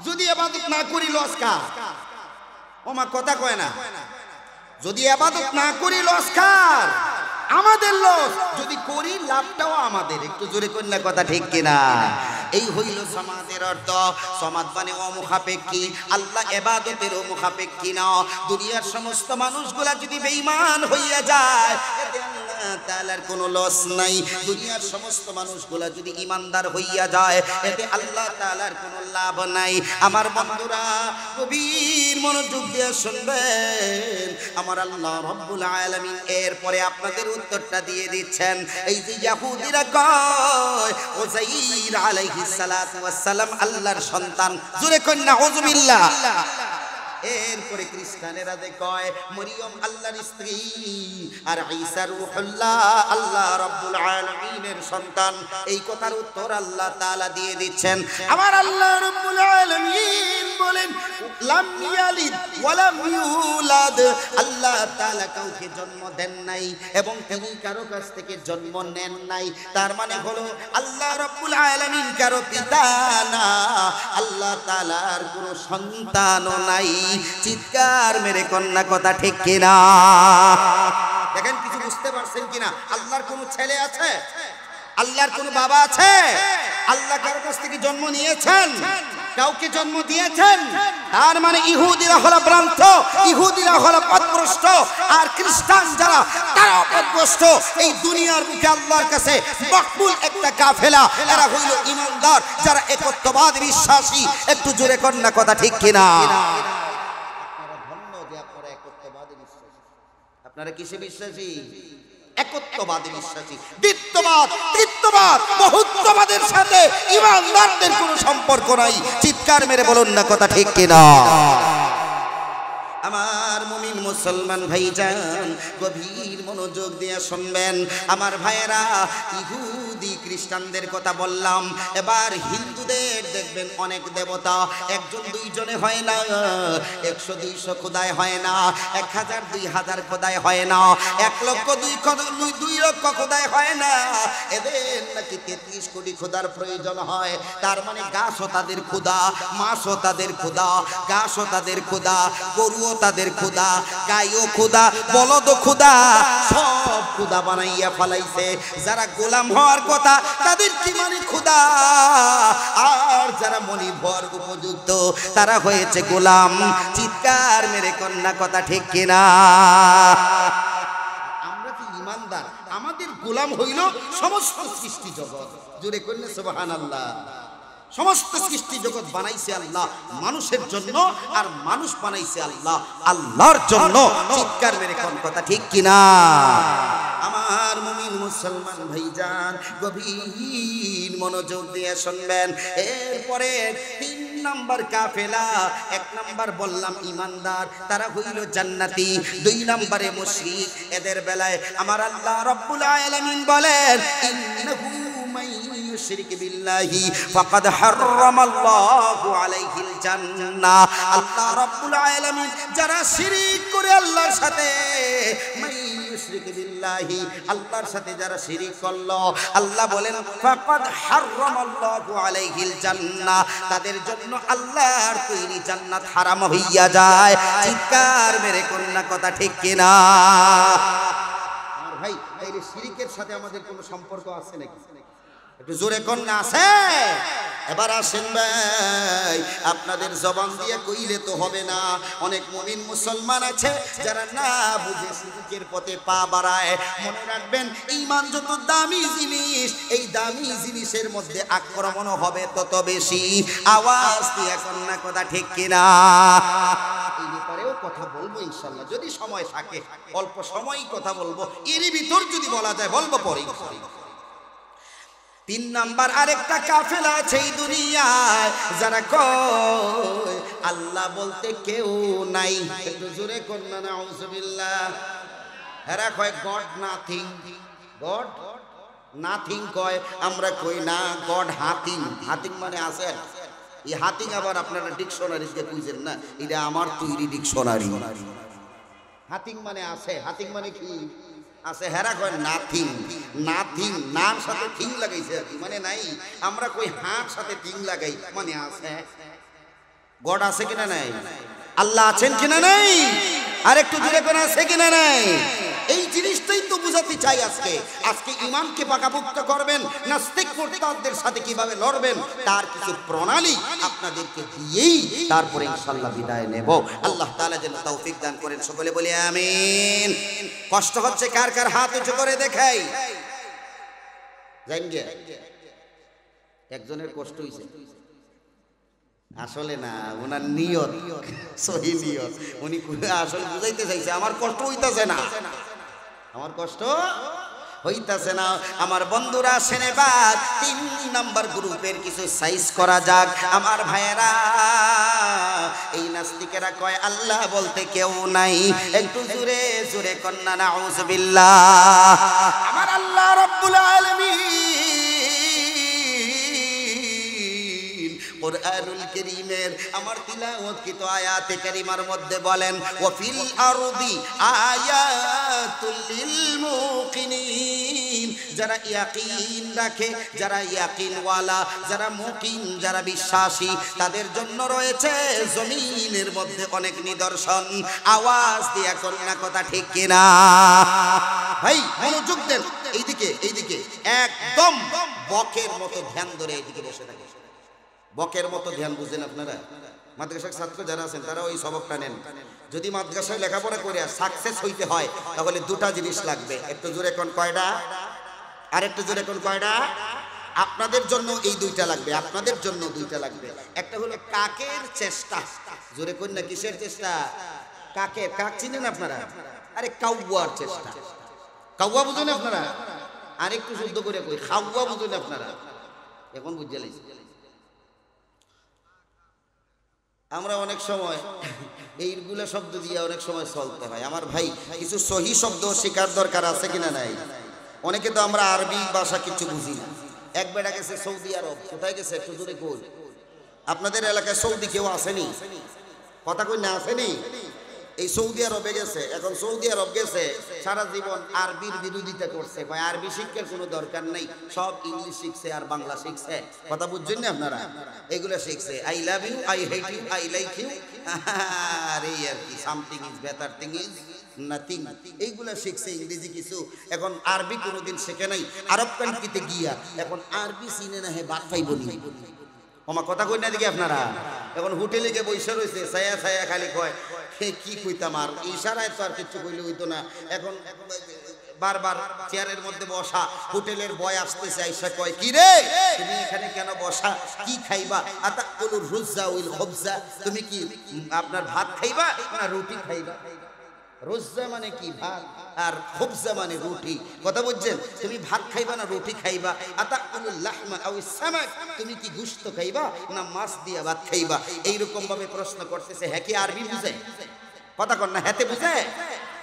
যদি ইবাদত না করি লস কার? ওমা কথা কয় না। যদি ইবাদত না করি লস কার? আমাদের লস। যদি করি লাভটাও আমাদের। একটু জোরে কন্যা কথা ঠিক কিনা? এই হইল সমাজের অর্থ। সমাজ মানে অমুখাপেক্ষী, আল্লাহ ইবাদতের মুখাপেক্ষী না। দুনিয়ার সমস্ত মানুষগুলা যদি বেঈমান হইয়া যায় এতে আল্লাহ তাআলার কোনো লস নাই। দুনিয়ার সমস্ত মানুষগুলা যদি ঈমানদার হইয়া যায় এতে আল্লাহ তাআলার কোনো লাভ নাই। আমার বন্ধুরা গভীর মনোযোগ দিয়ে শুনবেন। আমার আল্লাহ রাব্বুল আলামিন এরপরে আপনাদের উত্তরটা দিয়ে দিচ্ছেন। এই যে ইহুদিরা কয় উযাইর আলাইহিস সালাতু ওয়াস সালাম আল্লাহর সন্তান, জোরে কন্যা নাউযুবিল্লাহ। এরপরে খ্রিস্টানেরা কয় মরিয়ম আল্লাহর স্ত্রী আর ঈসা রূহুল্লাহ আল্লাহ রাব্বুল আলামিনের সন্তান। এই কথার উত্তর আল্লাহ তাআলা দিয়ে দিচ্ছেন। আমার আল্লাহ রাব্বুল আলামিন বলেন লাম ইয়ালিদ ওয়া লাম ইউলাদ, আল্লাহ তাআলা কাউকে জন্ম দেন নাই এবং তিনি কারো কাছ থেকে জন্ম নেন নাই। তার মানে হলো আল্লাহ রাব্বুল আলামিন কারো পিতা না, আল্লাহ তাআলার কোনো সন্তানও নাই। চিৎকার মেরে কন্যা কথা ঠিক কিনা? দেখেন কিছু বুঝতে পারছেন কিনা? আল্লাহর কোনো ছেলে আছে? আল্লাহর কোনো বাবা আছে? আল্লাহ কারো কাছ থেকে জন্ম নিয়েছেন? কাউকে জন্ম দিয়েছেন? তার মানে ইহুদিরা হলো ভ্রান্ত, ইহুদিরা হলো পথভ্রষ্ট, আর খ্রিস্টান যারা তারা পথভ্রষ্ট। এই দুনিয়ার মুখে আল্লাহর কাছে মকবুল একটা কাফেলা, এরা হইল ঈমানদার যারা একত্ববাদ বিশ্বাসী। একটু জোরে কন্যা কথা ঠিক কিনা? আপনারা কিসে বিশ্বাসী? একত্ববাদে বিশ্বাসী। দ্বিত্ববাদ, তৃত্ববাদ, বহুত্ববাদের সাথে ঈমানদারদের কোনো সম্পর্ক নাই। চিৎকার মেরে বলুন না কথা ঠিক কিনা? আমার মুমিন মুসলমান ভাইজান গভীর মনোযোগ দিয়ে শুনবেন। আমার ভাইয়েরা, ইহুদি খ্রিস্টানদের কথা বললাম, এবার হিন্দুদের দেখবেন অনেক দেবতা, একজন দুইজনে হয় না, 100-200 খোদায় হয় না, 1000-2000 খোদায় হয় না, 1 লক্ষ 2 লক্ষ খোদায় হয় না। এদের নাকি 33 কোটি খোদার প্রয়োজন হয়। তার মানে গাছও তাদের খোদা, মাছও তাদের খোদা, গাছও তাদের খোদা, গরুও তাদের খোদা, গাইও খোদা, বলদও খোদা, সব খোদা বানাইয়া ফেলাইছে। যারা গোলাম হওয়ার কথা তাদের কি মানে খোদা, আর যারা মনিব হওয়ার উপযুক্ত তারা হয়েছে গোলাম। চিৎকার মেরে কন্যা কথা ঠিক কিনা? আমরা কি ঈমানদার? আমাদের গোলাম হইল সমস্ত সৃষ্টি জগৎ। জোরে কন্যা সুবহানাল্লাহ। সমস্ত সৃষ্টি জগৎ বানাইছে আল্লাহ মানুষের জন্য, আর মানুষ বানাইছে আল্লাহ আল্লাহর জন্য। চিৎকার মেরে কোন কথা ঠিক কিনা? আমার মুমিন মুসলমান ভাইজান গভীর মনোযোগ দিয়ে শুনবেন। এরপরে 3 নাম্বার কাফেলা। 1 নাম্বার বললাম ঈমানদার, তারা হইল জান্নাতি। 2 নম্বরে মুশরিক। এদের বেলায় আমার আল্লাহ রাব্বুল আলামিন বলেন ইন্নাহু يشرك بالله فقد حرم الله عليه الجنة। আল্লাহ রাব্বুল আলামিন যারা শিরক করে আল্লাহর সাথে, ইউশরিক বিল্লাহি, আল্লাহর সাথে যারা শিরক করলো, আল্লাহ বলেন ফাকাদ হারামাল্লাহু আলাইহিল জান্নাহ, তাদের জন্য আল্লাহর তৈরি জান্নাত হারাম হইয়া যায়। চিৎকার মেরে কন্যা কথা ঠিক কিনা? আমার ভাই, এই শিরকের সাথে আমাদের কোনো সম্পর্ক আছে নাকি? একটু জোরে কন্যা আছে? এবার আসেন ভাই, আপনাদের জবান দিয়ে কইলে তো হবে না। অনেক মুমিন মুসলমান আছে যারা না বুঝে শিরকের পথে পা বাড়ায়। মনে রাখবেন, ঈমান যত দামি জিনিস, এই দামি জিনিসের মধ্যে আক্রমণ হবে তত বেশি। আওয়াজ দিয়ে কন্যা কথা ঠিক কিনা? এই ব্যাপারেও কথা বলবো ইনশাআল্লাহ, যদি সময় থাকে। অল্প সময়ই কথা বলবো, এরই ভিতর যদি বলা যায় বলবো পরে। 3 নাম্বার আরেকটা কাফেলা আছে এই দুনিয়ায়, যারা কয় আল্লাহ বলতে কেউ নাই। একটু জোরে কন্যা নাউযুবিল্লাহ। এরা কয় গড নাথিং, গড নাথিং কয়। আমরা কই না, গড হাতিং। হাতিং মানে আছে। এই হাতিং আবার আপনারা ডিকশনারিতে খুঁজেন না, এটা আমার তৈরি ডিকশনারি। হাতিং মানে আছে, হাতিং মানে কি? আছে, হেরা কয় নাথিং। নাথিং নার সাথে থিং লাগাইছে আর কি, মানে নাই। আমরা কই হাঁর সাথে থিং লাগাই, মানে আছে। গড আছে কিনা নাই? আল্লাহ আছেন কিনা নাই? আর একটু জোরে করে আছে কিনা নাই? এই জিনিসটাই তো বুঝাতে চাই আজকে। আজকে ইমানকে পাকাপোক্ত করবেন, নাস্তিক মুরতাদদের সাথে কিভাবে লড়বেন তার কিছু প্রণালী আপনাদেরকে দিয়েই তারপরে ইনশাআল্লাহ বিদায় নেব। আল্লাহ তাআলা যেন তৌফিক দান করেন, সকলে বলি আমিন। কষ্ট হচ্ছে কার কার হাত উঁচু করে দেখাই। জানেন একজনের কষ্ট হইছে, আসলে না, ওনার নিয়ত সহি নিয়ত। উনি আসলে বুঝাইতে চাইছে আমার কষ্ট হইতাছে না, আমার কষ্ট হইতাছে না। আমার বন্ধুরা সেনেবাদ 3 নাম্বার গ্রুপের কিছু সাইজ করা যাক। আমার ভাইয়েরা, এই নাস্তিকেরা কয় আল্লাহ বলতে কেউ নাই, একটু জোরে জোরে কন্যা নাউজুবিল্লাহ। আমার আল্লাহ রাব্বুল আলামিন কুরআনুল কারীমের আমার তিলাওয়াতকৃত আয়াতে কারীমার মধ্যে বলেন, ওয়া ফিল আরদি আয়াতুল লিল মুকিনিন। যারা ইয়াকিন রাখে, যারা ইয়াকিনওয়ালা, যারা মুকিন, যারা বিশ্বাসী, তাদের জন্য রয়েছে জমিনের মধ্যে অনেক নিদর্শন। আওয়াজ দিয়া কন্যা কথা ঠিক কিনা? ভাই মনোযোগ দেন, এইদিকে এইদিকে, একদম বকের মতো ধ্যান ধরে এইদিকে বসে থাকে। বকের মতো ধ্যান বুঝেন আপনারা? মাদ্রাসার ছাত্র যারা আছেন তারা ওই সবকটা নেন। যদি মাদ্রাসায় লেখাপড়া করে সাকসেস হইতে হয় তাহলে দুটা জিনিস লাগবে। একটু জোরে কোন কয়টা? আর একটু জোরে কোন কয়টা? আপনাদের জন্য এই দুইটা লাগবে, আপনাদের জন্য দুইটা লাগবে। একটা হলো কাকের চেষ্টা। জোরে কোন না, কিসের চেষ্টা? কাকের। কাক চিনেন আপনারা? আরে কাউয়ার চেষ্টা। কাউয়া বুঝেন আপনারা? আরেকটু শুদ্ধ করে কই, খাওয়া বুঝেন আপনারা? এখন বুঝে লাইছি। আমরা অনেক সময় এইগুলো শব্দ দিয়ে অনেক সময় চলতে হয়। আমার ভাই কিছু সহি শব্দ শেখার দরকার আছে কিনা নাই? অনেকে তো আমরা আরবি ভাষা কিছু বুঝি না। এক বেটা গেছে সৌদি আরব। কোথায় গেছে? একটু দূরে কই। আপনাদের এলাকায় সৌদি কেউ আসেনি? কথা কই না, আসেনি? এই সৌদি আরবে গেছে। এখন সৌদি আরব গেছে, সারা জীবন আরবির বিরোধিতা করছে। ভাই আরবি শিক্ষার কোনো দরকার নেই, সব ইংলিশ শিখছে আর বাংলা শিখছে। কথা বুঝছেন না আপনারা? এগুলো শিখছে, I love you, I hate you, I like you, আর এই আর কি, something is better, thing is nothing, এইগুলা শিখছে ইংরেজি কিছু। এখন আরবি কোনোদিন শেখে নাই। আরব কান্ট্রিতে গিয়া এখন আরবি চিনে না, হে বাদ পাইব নি। আমার কথা কই না দিকে আপনারা? এখন হোটেলে গিয়ে বসে রয়েছে, ছায়া ছায়া খালি কয় কি কইতাম, আর ইশারায় তো আর কিছু কইলে হইতো না। এখন বারবার চেয়ারের মধ্যে বসা, হোটেলের বয় আসতেছে, আইসা কয় কি রে তুমি এখানে কেন বসা, কি খাইবা? আতা কলুর রুজা উইল খবজা, তুমি কি আপনার ভাত খাইবা না রুটি খাইবা? রোজা মানে কি? ভাত, আর খবজা মানে রুটি। কথা বুঝছেন? তুমি ভাত খাইবা না রুটি খাইবা? আতাকুলুল লাহমা আও সামাক, তুমি কি গোশত খাইবা না মাছ দিয়া ভাত খাইবা? এইরকম ভাবে প্রশ্ন করতেছে। হ্যাঁ কি আরবি বুঝে? কথা কর না, হেতে বুঝে?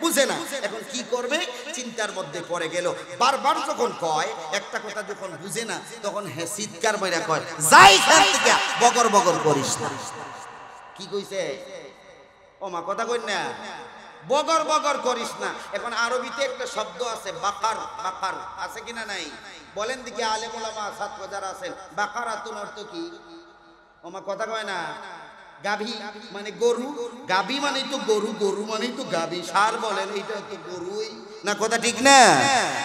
বুঝে না। এখন কি করবে? চিন্তার মধ্যে পড়ে গেল। বারবার যখন কয় একটা কথা, যখন বুঝে না তখন হ্যাঁ চিৎকার মাইরা কয়, যাই এখান থেকে, বগর বগর করিস না। কি কইছে? ও মা কথা কই না, বগর বগর করিস না। এখন আরবিতে একটা শব্দ আছে বাকার। বাকার আছে কিনা নাই? বলেন দিকে আলেম ওলামা ছাত্র যারা আছেন, বাকারাতুন অর্থ কি? ওমা কথা কয় না। গাভী মানে গরু, গাভী মানে তো গরু, গরু মানে তো গাভী। সার বলেন, এটা তো গরুই না। কথা ঠিক না?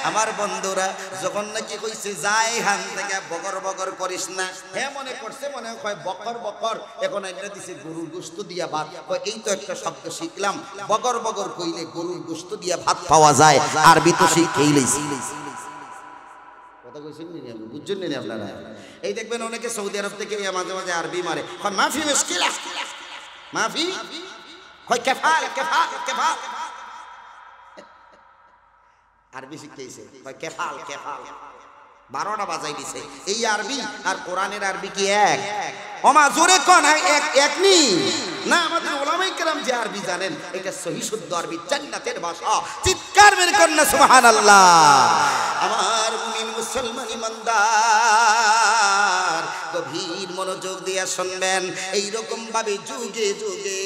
আমার বন্ধুরা যখন নাকি কইছে যাই হান থেকে, বগর বগর করিস না, হ্যাঁ মনে করছে মনে হয় বকর বকর। এখন এটা দিছে গরুর গোশত দিয়া ভাত। এই তো একটা শব্দ শিখলাম, বগর বগর কইলে গরুর গোশত দিয়া ভাত পাওয়া যায়। আরবি তো শিখেই লইছি। কথা কইছেন নি? আপনি বুঝছেন নি আপনারা? এই দেখবেন অনেকে সৌদি আরব থেকে মাঝে মাঝে আরবি মারে, মাফি মুশকিলা, মাফি হয় কেফাল কেফাল কেফাল। আরবি শিখতেছে, কেফাল কেফাল। 12টা বাজাই দিছে। এই আরবি আর কোরআনের আরবি কি এক? ওমা জোরে কোন এক নি না? আমাদের ওলামায়ে কেরাম যে আরবি জানেন, এটা সহি শুদ্ধ আরবি, জান্নাতের ভাষা। চিৎকার বের করেন না সুবহানাল্লাহ। আমার মুমিন মুসলমান ইমানদার, গভীর মনোযোগ দিয়ে শুনবেন। এইরকম ভাবে যুগে যুগে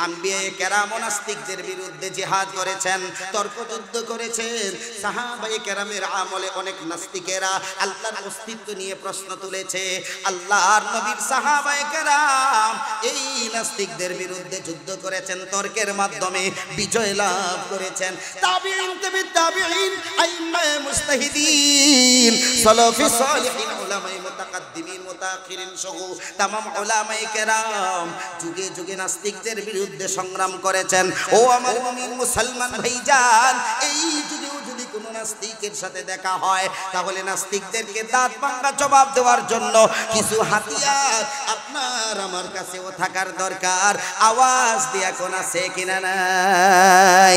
আম্বিয়ায়ে কেরাম নাস্তিকদের বিরুদ্ধে জিহাদ করেছেন, তর্কযুদ্ধ করেছেন। সাহাবায়ে কেরামের আমলে অনেক নাস্তিকেরা আল্লাহর অস্তিত্ব নিয়ে প্রশ্ন তুলেছে। আল্লাহর নবীর সাহাবায়ে কেরাম এই নাস্তিকদের বিরুদ্ধে যুদ্ধ করেছেন, তর্কের মাধ্যমে বিজয় লাভ করেছেন। তাবিঈন তাবিঈন তাবিঈন আইম্মায়ে মুজতাহিদিন সালাফি সালিহিন উলামায়ে মুতাকাদ্দিমিন মুতাআখিরিন সহ तमाम উলামায়ে কেরাম যুগে যুগে নাস্তিকদের বিরুদ্ধে সংগ্রাম করেছেন। ও আমার মুমিন মুসলমান ভাইজান, এই যুগেও যদি কোনো নাস্তিকের সাথে দেখা হয় তাহলে নাস্তিকদেরকে দাঁত ভাঙা জবাব দেওয়ার জন্য কিছু হাতিয়ার আপনার আমার কাছেও থাকার দরকার। আওয়াজ দিয়া কোন আছে কিনা নাই?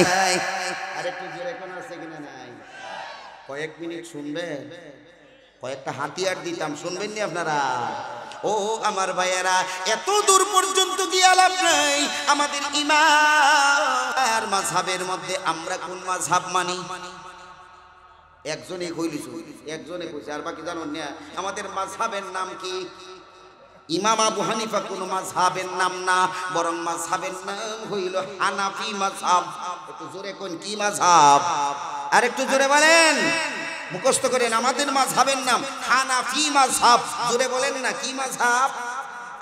আরেকটু জোরে কোন আছে কিনা নাই? কয়েক মিনিট শুনবেন, কয়েকটা হাতিয়ার দিতাম, শুনবেন নি আপনারা? ও আমার ভাইয়েরা, এত দূর পর্যন্ত গিয়ে লাভ নাই। আমাদের ইমাম মাযহাবের মধ্যে আমরা কোন মাযহাব মানি? একজনে কইলিছ, একজনে কইছে, আর বাকি জানেন না। আমাদের মাযহাবের নাম কি? ইমাম আবু হানিফা কোন মাযহাবের নাম না, বরং মাযহাবের নাম হইল হানাফি মাযহাব। একটু জোরে কোন কি মাযহাব? আর একটু জোরে বলেন, মুখস্থ করেন। আমাদের মাযহাবের নাম হানাফি মাযহাব। জোরে বলেন না, কি মাযহাব?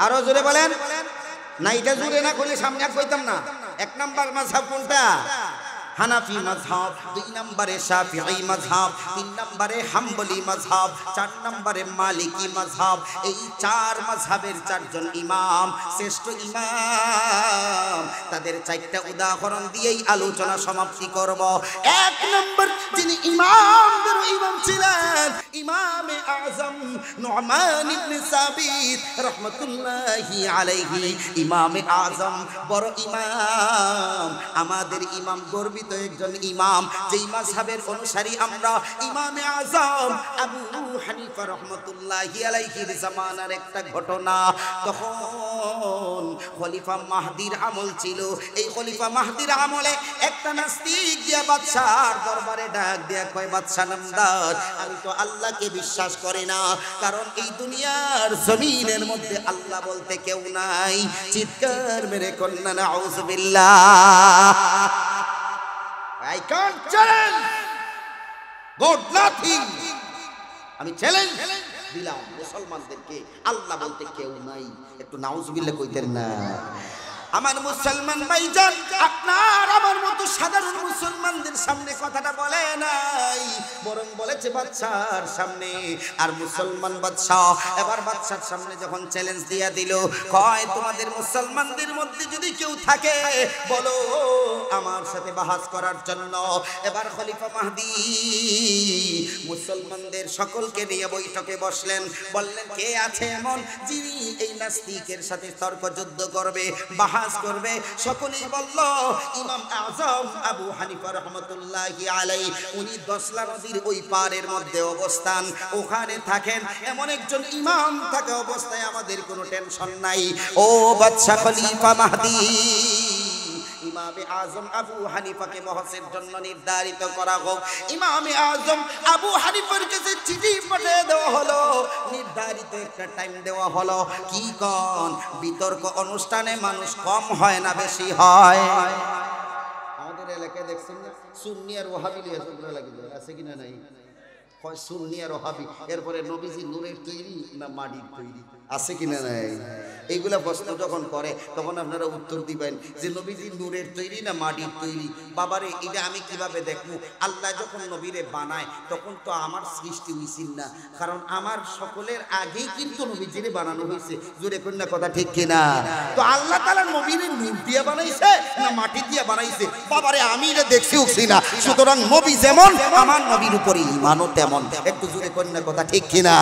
আরো জোরে বলেন না। এটা জোরে না করলে সামনে আর কইতাম না। এক নাম্বার মাযহাব কোনটা? হানাফি মাযহাব, 2 নম্বরে শাফিঈ মাযহাব, 3 নম্বরে হাম্বলি মাযহাব, 4 নম্বরে মালিকি মাযহাব। এই 4 মাযহাবের 4 জন ইমাম, শ্রেষ্ঠ ইমাম, তাদের 4টা উদাহরণ দিয়েই আলোচনা সমাপ্তি করব। 1 নম্বর যিনি ইমামদের ইমাম ছিলেন, ইমামে আযম নু'মান ইবনে সাবিত রাহমাতুল্লাহি আলাইহি। ইমামে আযম বড় ইমাম, আমাদের ইমাম গর্বিত একজন ইমাম, যেই মাযহাবের অনুসারী আমরা। ইমামে আযম আবু হানিফা রাহমাতুল্লাহি আলাইহির জামানার একটা ঘটনা। তখন খলিফা মাহদির আমল ছিল। এই খলিফা মাহদির আমলে একটা নাস্তিক গিয়া বাদশার দরবারে ডাক দিয়া কয়, বাদশা নামদার, আমি তো আল্লাহকে বিশ্বাস করি না, কারণ এই দুনিয়ার জমিনের মধ্যে আল্লাহ বলতে কেউ নাই। চিৎকার মেরে কন্যা নাউযুবিল্লাহ। I can't challenge God nothing. আমি চ্যালেঞ্জ দিলাম মুসলমানদেরকে, আল্লাহ বলতে কেউ নাই। একটু নাউজুবিল্লাহ কইতেন না? আমার মুসলমান ভাইজান, আপনার আমার মতো সাধারণ মুসলমানদের সামনে কথাটা বলে নাই, বরং বলেছে বাদশার সামনে। আর মুসলমান বাদশাহ এবার বাদশার সামনে যখন চ্যালেঞ্জ দিয়া দিল, কয় তোমাদের মুসলমানদের মধ্যে যদি কেউ থাকে বলো আমার সাথে বাহাস করার জন্য। এবার খলিফা মাহদি মুসলমানদের সকলকে নিয়ে বৈঠকে বসলেন, বললেন কে আছে এমন যিনি এই নাস্তিকের সাথে তর্ক যুদ্ধ করবে, বাহাস করবে? সকলেই বলল ইমাম আযম আবু হানিফা রাহমাতুল্লাহি আলাইহি। উনি 10 নদীর ওই পারের মধ্যে অবস্থান, ওখানে থাকেন। এমন একজন ইমাম থাকা অবস্থায় আমাদের কোনো টেনশন নাই। ও বাদশা খলিফা মাহদি, ইমামে আযম আবু হানিফাকে বহসের জন্য নির্ধারিত করা হোক। ইমামে আযম আবু হানিফার কাছে চিঠি পাঠিয়ে দেওয়া হলো, নির্ধারিত একটা টাইম দেওয়া হলো। কি কোন বিতর্ক অনুষ্ঠানে মানুষ কম হয় না বেশি হয়? আমাদের এলাকায় দেখছেন না, সুন্নি আর ওয়াহাবি আছে কিনা নাই? হয় সুন্নি আর ওয়াহাবি, এরপরে নবীজি নূরের তৈরি না মাটির তৈরি, আছে কিনা নাই? এইগুলা প্রশ্ন যখন করে তখন আপনারা উত্তর দিবেন যে নবীজি নূরের তৈরি না মাটির তৈরি। বাবারে, এটা আমি কিভাবে দেখবো? আল্লাহ যখন নবীরে বানায় তখন তো আমার সৃষ্টি হইছিল না, কারণ আমার সকলের আগেই কিন্তু নবীজিরে বানানো হয়েছে। জোরে কন্যা কথা ঠিক কিনা? তো আল্লাহ তাআলা নবীরে নূর দিয়ে বানাইছে না মাটি দিয়ে বানাইছে? বাবারে, আমি এটা দেখছি উঠছি না। সুতরাং নবী যেমন, আমার নবীর উপরে ঈমানও তেমন। একটু জোরে কন্যা কথা ঠিক কিনা?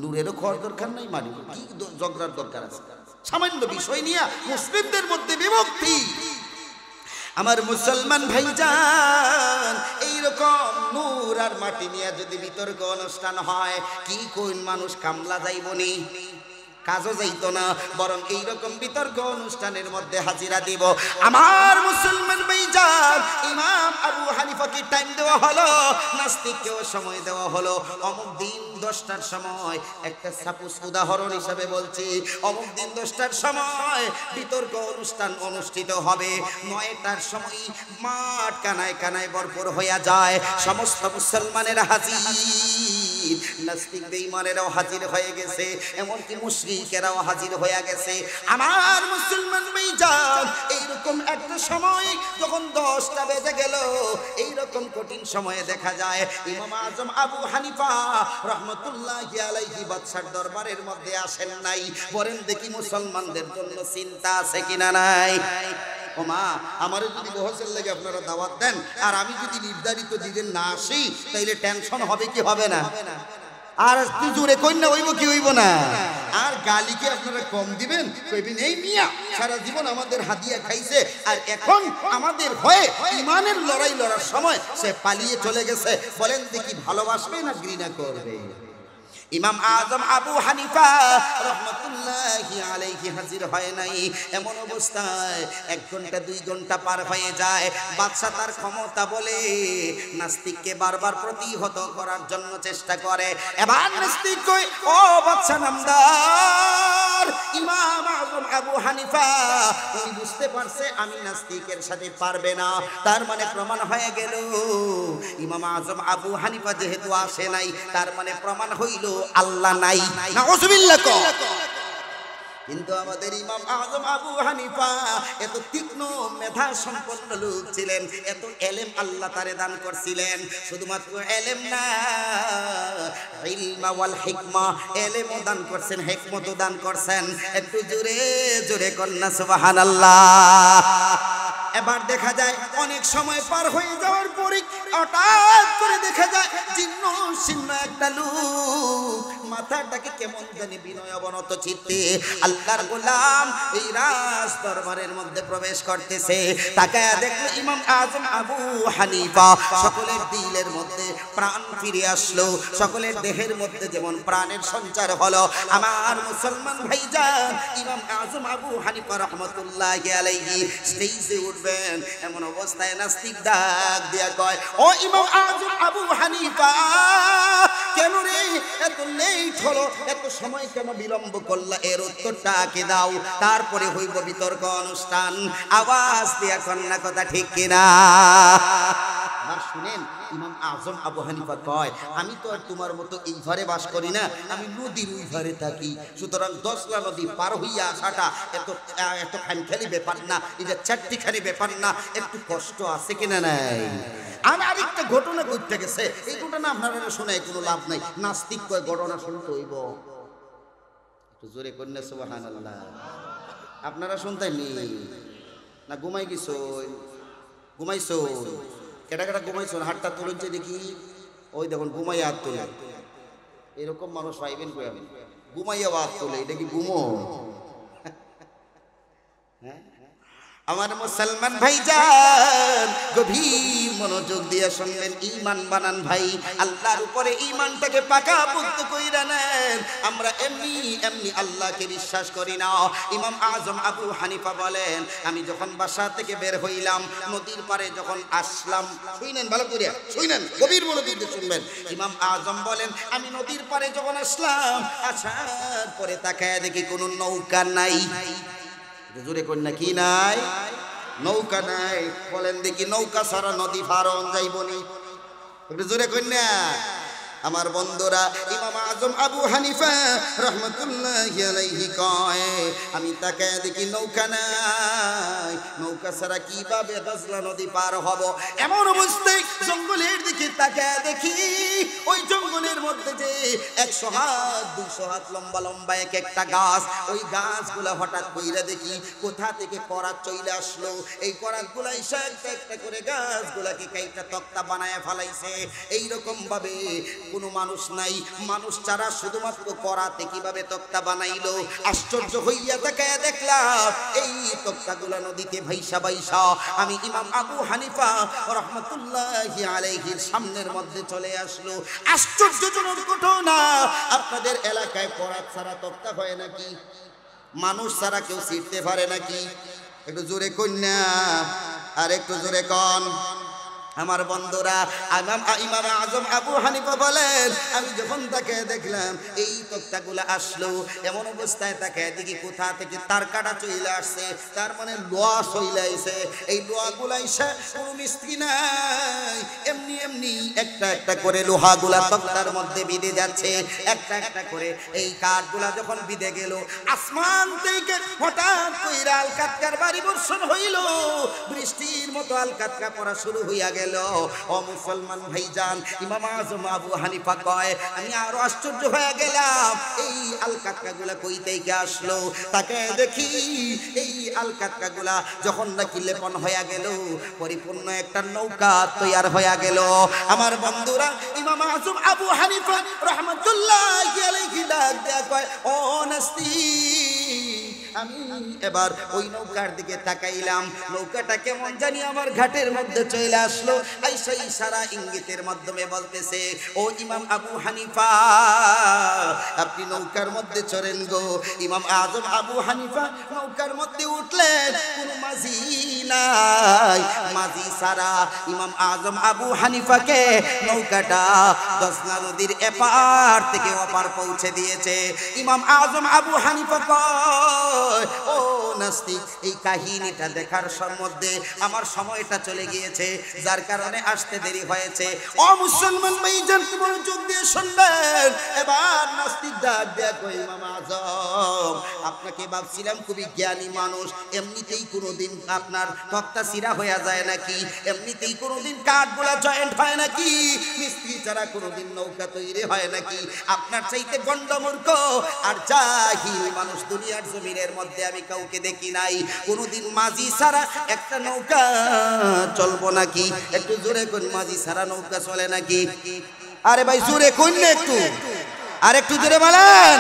নূরেরও খোয়ার দরকার নাই, মারি কি ঝগড়ার দরকার আছে? সামান্য বিষয় নিয়ে মুসলিমদের মধ্যে বিভক্তি। আমার মুসলমান ভাইজান, এইরকম নূর আর মাটি নিয়ে যদি বিতর্ক অনুষ্ঠান হয়, কি কোন মানুষ কামলা যাইবনি? কাজও যাইতো না, বরং এইরকম বিতর্ক অনুষ্ঠানের মধ্যে হাজিরা দিব। আমার মুসলমান ভাইজান, ইমাম আবু হানিফা পাকে টাইম দেওয়া হলো, নাস্তিককেও সময় দেওয়া হলো। অমুক দিন 10টার সময়, একটা সাপোজ উদাহরণ হিসাবে বলছি, অমুক দিন 10টার সময় বিতর্ক অনুষ্ঠান অনুষ্ঠিত হবে। 9টার সময় মাঠ কানায় কানায় ভরপুর হইয়া যায়, সমস্ত মুসলমানেরা হাজির, নাস্তিক বেঈমানেরাও হাজির হয়ে গেছে, এমনকি মুশরিকেরাও হাজির হয়ে গেছে। আমার মুসলমান ভাইজান, এইরকম একটা সময় যখন 10টা বেজে গেল, এইরকম কঠিন সময়ে দেখা যায় ইমাম আজম আবু হানিফা রহমতুল্লাহি আলাইহি বাদশার দরবারের মধ্যে আসেন নাই। বলেন দেখি মুসলমানদের জন্য চিন্তা আছে কিনা নাই? ও মা, আমারও যদি বহসের লেগে আপনারা দাওয়াত দেন আর আমি যদি নির্ধারিত দিনের না আসি, তাইলে টেনশন হবে কি হবে না? আর তুই জোরে কন্যা হইব কি হইব না? আর গালিকে আপনারা কম দিবেন, কইবেন এই মিয়া সারা জীবন আমাদের হাদিয়া খাইছে, আর এখন আমাদের হয়ে ইমানের লড়াই লড়ার সময় সে পালিয়ে চলে গেছে। বলেন দেখি ভালোবাসবে না ঘৃণা করবে? ইমাম আজম আবু হানিফা রহমতুল্লাহি আলাইহি হাজির হয় নাই। এমন অবস্থায় 1 ঘন্টা 2 ঘন্টা পার হয়ে যায়। বাদশা তার ক্ষমতা বলে নাস্তিককে বারবার প্রতিহত করার জন্য চেষ্টা করে। এবার নাস্তিক কই, ও বাদশা নামদার ইমাম আজম আবু হানিফা, উনি বুঝতে পারছে আমি নাস্তিকের সাথে পারবে না। তার মানে প্রমাণ হয়ে গেল ইমাম আজম আবু হানিফা যেহেতু আসে নাই, তার মানে প্রমাণ হইল আল্লাহ নাই। নাউজুবিল্লাহ। কিন্তু আমাদের ইমাম আজম আবু হানিফা এত তীক্ষ্ণ মেধা সম্পন্ন লোক ছিলেন, এত এলেম আল্লাহ তারে দান করছিলেন। শুধুমাত্র এলেম না, ইলমা ওয়াল হিকমা, এলেমও দান করছেন, হিকমতও দান করছেন। একটু জোরে জোরে কন্যা সুবহানাল্লাহ। এবার দেখা যায় অনেক সময় পার হয়ে যাওয়ার পরে হঠাৎ করে দেখা যায় জীর্ণ শীর্ণ একটা লোক, মাথাটাকে কেমন জানি বিনয় অবনত চিত্তে আল্লাহর গোলাম এই রাজ দরবারের মধ্যে প্রবেশ করতেছে। তাকায়া দেখলো ইমাম আজম আবু হানিফা। সকলের দিলের মধ্যে প্রাণ ফিরে আসলো, সকলের দেহের মধ্যে যেমন প্রাণের সঞ্চার হলো। আমার মুসলমান ভাইজান, ইমাম আজম আবু হানিফা রহমতুল্লাহি আলাইহি স্টেজে উঠবেন, এমন অবস্থায় নাস্তিক ডাক দিয়া কয়, ও ইমাম আজম আবু হানিফা, কেন রে এত লেট হলো, এত সময় কেন বিলম্ব করলা? এর উত্তরটা কে দাও, তারপরে হইব বিতর্ক অনুষ্ঠান। আওয়াজ দিয়া কন্যা কথা ঠিক কিনা? আর শুনেন, ইমাম আজম আবু হানিফা কয়, আমি তো আর তোমার মতো এই ঘরে বাস করি না, আমি নদীর ওই ঘরে থাকি। সুতরাং 10লা নদী পার হইয়া আসাটা এত খানখানি ব্যাপার না, এটা চারটিখানি ব্যাপার না, একটু কষ্ট আছে কিনা নাই? আর আরেকটা ঘটনা ঘটতে গেছে, এই ঘটনা আপনারা শোনায় কোনো লাভ নাই। নাস্তিক কয় ঘটনা শুনতে হইব, একটু জোরে কন্যা সুবহানাল্লাহ। আপনারা শুনতেন না? ঘুমাই গেছ? ঘুমাইছো? কেটা কেটা ঘুমাইছো? হাতটা তুলছে দেখি। ওই দেখুন ঘুমাইয়া হাত তোলে। এরকম মানুষ পাইবেন কই? আমি ঘুমাইয়া হাত তোলে, এটা কি ঘুমো? হ্যাঁ, আমার মুসলমান ভাইজান, গভীর মনোযোগ দিয়ে শুনবেন, ঈমান বানান ভাই, আল্লাহর উপরে ঈমানটাকে পাকাপোক্ত কইরা নেন। আমরা এমনি এমনি আল্লাহকে বিশ্বাস করি না। ইমাম আজম আবু হানিফা বলেন, আমি যখন বাসা থেকে বের হইলাম, নদীর পারে যখন আসলাম, শুনেন ভালো করে, শুনেন, গভীর মনোযোগ দিয়ে শুনবেন। ইমাম আজম বলেন, আমি নদীর পারে যখন আসলাম, আসার পরে তাকায় দেখি কোনো নৌকা নাই। জোরে কন্যা কি নাই? নৌকা নাই। বলেন দেখি নৌকা ছাড়া নদী পার হন যাইবনি? একটু জোরে কন্যা। আমার বন্ধুরা, ইমাম আজম আবু হানিফা রহমতুল্লাহি আলাইহি কয়, আমি তাকায় দেখি নৌকা নাই, নৌকা ছাড়া কিভাবে 10লা নদী পার হব? এমন অবস্থায় জঙ্গলের দিকে তাকায় দেখি, ওই জঙ্গলের মধ্যে যে 100 হাত 200 হাত লম্বা লম্বা এক একটা গাছ, ওই গাছগুলা হঠাৎ কইরা দেখি কোথা থেকে করাত চলে আসলো। এই করাতগুলা একটা একটা করে গাছগুলাকে কাইটা তক্তা বানায় ফেলাইছে। এইরকম ভাবে কোনো মানুষ নাই, মানুষ ছাড়া শুধুমাত্র করাতে কিভাবে তক্তা বানাইলো? আশ্চর্য হইয়া তাকায়া দেখলাম এই তক্তাগুলা নদীতে ভাইসা ভাইসা আমি ইমাম আবু হানিফা রহমতুল্লাহি আলাইহির সামনের মধ্যে চলে আসলো। আশ্চর্যজনক ঘটনা, আপনাদের এলাকায় করাত ছাড়া তক্তা হয় নাকি? মানুষ ছাড়া কেউ ছিঁড়তে পারে নাকি? একটু জোরে কন্যা, আর একটু জোরে কন। আমার বন্ধুরা, ইমাম আজম আবু হানিফা বলেন, আমি যখন তাকে দেখলাম এই তক্তাগুলো আসলো, এমন অবস্থায় তাকে দেখি কোথা থেকে তার কাটা চলে আসছে, তার মানে লোহা চলে আইছে। এই লোহাগুলা এসে কোনো মিস্ত্রি নাই, এমনি এমনি একটা একটা করে লোহাগুলা তক্তার মধ্যে বিঁধে যাচ্ছে, একটা একটা করে। এই কাঠগুলা যখন বিঁধে গেল, আসমান থেকে হঠাৎ কইরা আলকাতকার বাড়ি বর্ষণ হইল, বৃষ্টির মতো আলকাতকা পড়া শুরু হইয়া গেল। ও মুসলমান ভাইজান, ইমাম আজম আবু হানিফা কয়, আমি আরো আশ্চর্য হয়ে গেলাম, এই আলকাতকাগুলা কই থেকে আসলো। তাকে দেখি এই আলকাতকাগুলা যখন নাকি লেপন হয়ে গেল, পরিপূর্ণ একটা নৌকা তৈয়ার হয়ে গেল। আমার বন্ধুরা, ইমাম আজম আবু হানিফা রাহমাতুল্লাহি আলাইহি ডাক দেয়া কয়, ও নাস্তিক, আমি এবার ওই নৌকার দিকে তাকাইলাম, নৌকাটা কেমন জানি আমার ঘাটের মধ্যে চলে আসলো। আইসা ইশারা ইঙ্গিতের মাধ্যমে বলতেছে, ও ইমাম আবু হানিফা, আপনি নৌকার মধ্যে চড়েন গো। ইমাম আজম আবু হানিফা নৌকার মধ্যে উঠলেন, কোন মাঝি নাই, মাঝি সারা ইমাম আজম আবু হানিফাকে নৌকাটা দজনা নদীর এপার থেকে ওপার পৌঁছে দিয়েছে। ইমাম আজম আবু হানিফা কয়, ও নাস্তিক, এই কাহিনীটা দেখার মধ্যে আমার সময়টা চলে গিয়েছে, যার কারণে আসতে দেরি হয়েছে। ও মুসলমান ভাইজান, মনোযোগ দিয়ে শুনবেন। এবার নাস্তিক ডাক দেয়া কই, ইমাম আজম, আপনাকে ভাবছিলাম খুবই জ্ঞানী মানুষ, এমনিতেই কোনোদিন আপনার তক্তা সিরা হয়ে যায় নাকি? এমনিতেই কোনোদিন কাঠগুলা জয়েন্ট হয় নাকি? মিস্ত্রি ছাড়া কোনোদিন নৌকা তৈরি হয় নাকি? আপনার চাইতে গন্ডমূর্খ আর জাহিল মানুষ দুনিয়ার জমিনের মধ্যে আমি কাউকে দেখি নাই। কোনোদিন মাঝি ছাড়া একটা নৌকা চলবো নাকি? একটু জোরে কোন, মাঝি ছাড়া নৌকা চলে নাকি? আরে ভাই জোরে কোন না, একটু আর একটু জোরে বলেন,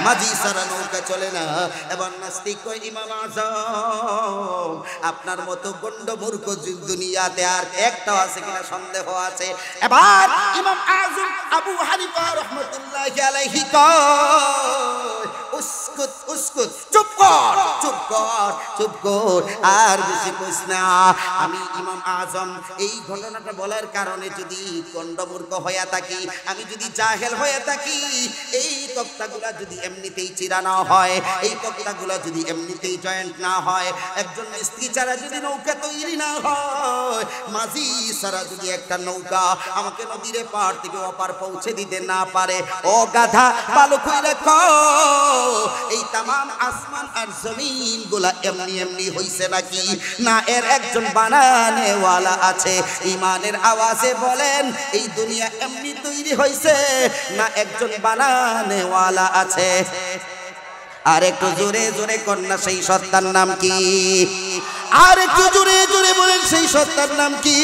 মাঝি ছাড়া নৌকা চলে না। এবার নাস্তিক কই, ইমাম আজম, আপনার মতো গন্ডমূর্খ দুনিয়াতে আর একটাও আছে কিনা সন্দেহ আছে। এবার ইমাম আজম আবু হানিফা রাহমাতুল্লাহি আলাইহি কয়, উসকুত উসকুত, চুপ কর চুপ কর চুপ কর, আর বেশি কইস না। আমি ইমাম আজম এই ঘটনাটা বলার কারণে যদি গন্ডমূর্খ হয়ে থাকি, আমি যদি জাহেল হয়ে থাকি, এই তক্তাগুলা যদি এমনিতেই চিরা না হয়, এই তক্তাগুলা যদি এমনিতেই জয়েন্ট না হয়, একজন মিস্ত্রি ছাড়া যদি নৌকা তৈরি না হয়, মাঝি ছাড়া যদি একটা নৌকা আমাকে নদীর পার থেকে ওপার পৌঁছে দিতে না পারে, ও গাধা, ভালো কইরা কও, এই তামাম আসমান আর জমিন গুলা এমনি এমনি হইছে নাকি? না এর একজন বানানেওয়ালা আছে? ইমানের আওয়াজে বলেন, এই দুনিয়া এমনি তৈরি হইছে না একজন বানানেওয়ালা আছে? আর একটু জোরে জোরে কন্যা, সেই সত্তার নাম কি? আর একটু জোরে জোরে বলেন, সেই সত্তার নাম কি?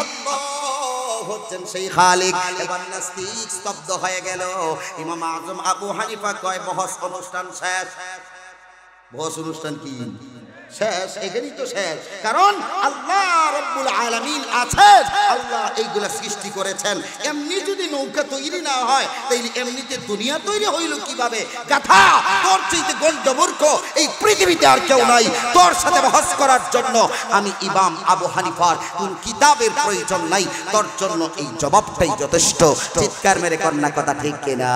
আল্লাহ হচ্ছেন সেই খালিক। এবার নাস্তিক স্তব্ধ হয়ে গেল। ইমাম আজম আবু হানিফা কয়, বহস অনুষ্ঠান শেষ। বহস অনুষ্ঠান কি শেষ? এখানেই তো শেষ। কারণ আল্লাহ রাব্বুল আলামিন আছেন, আল্লাহ এইগুলা সৃষ্টি করেছেন। এমনি যদি নৌকা তৈরি না হয়, তাইলে এমনিতে দুনিয়া তৈরি হইল কিভাবে? গাধা, তোর চাইতে গন্ডমূর্খ এই পৃথিবীতে আর কেউ নাই। তোর সাথে বহস করার জন্য আমি ইমাম আবু হানিফার কোন কিতাবের প্রয়োজন নাই, তোর জন্য এই জবাবটাই যথেষ্ট। চিৎকার মেরে কন্যা, কথা ঠিক কিনা?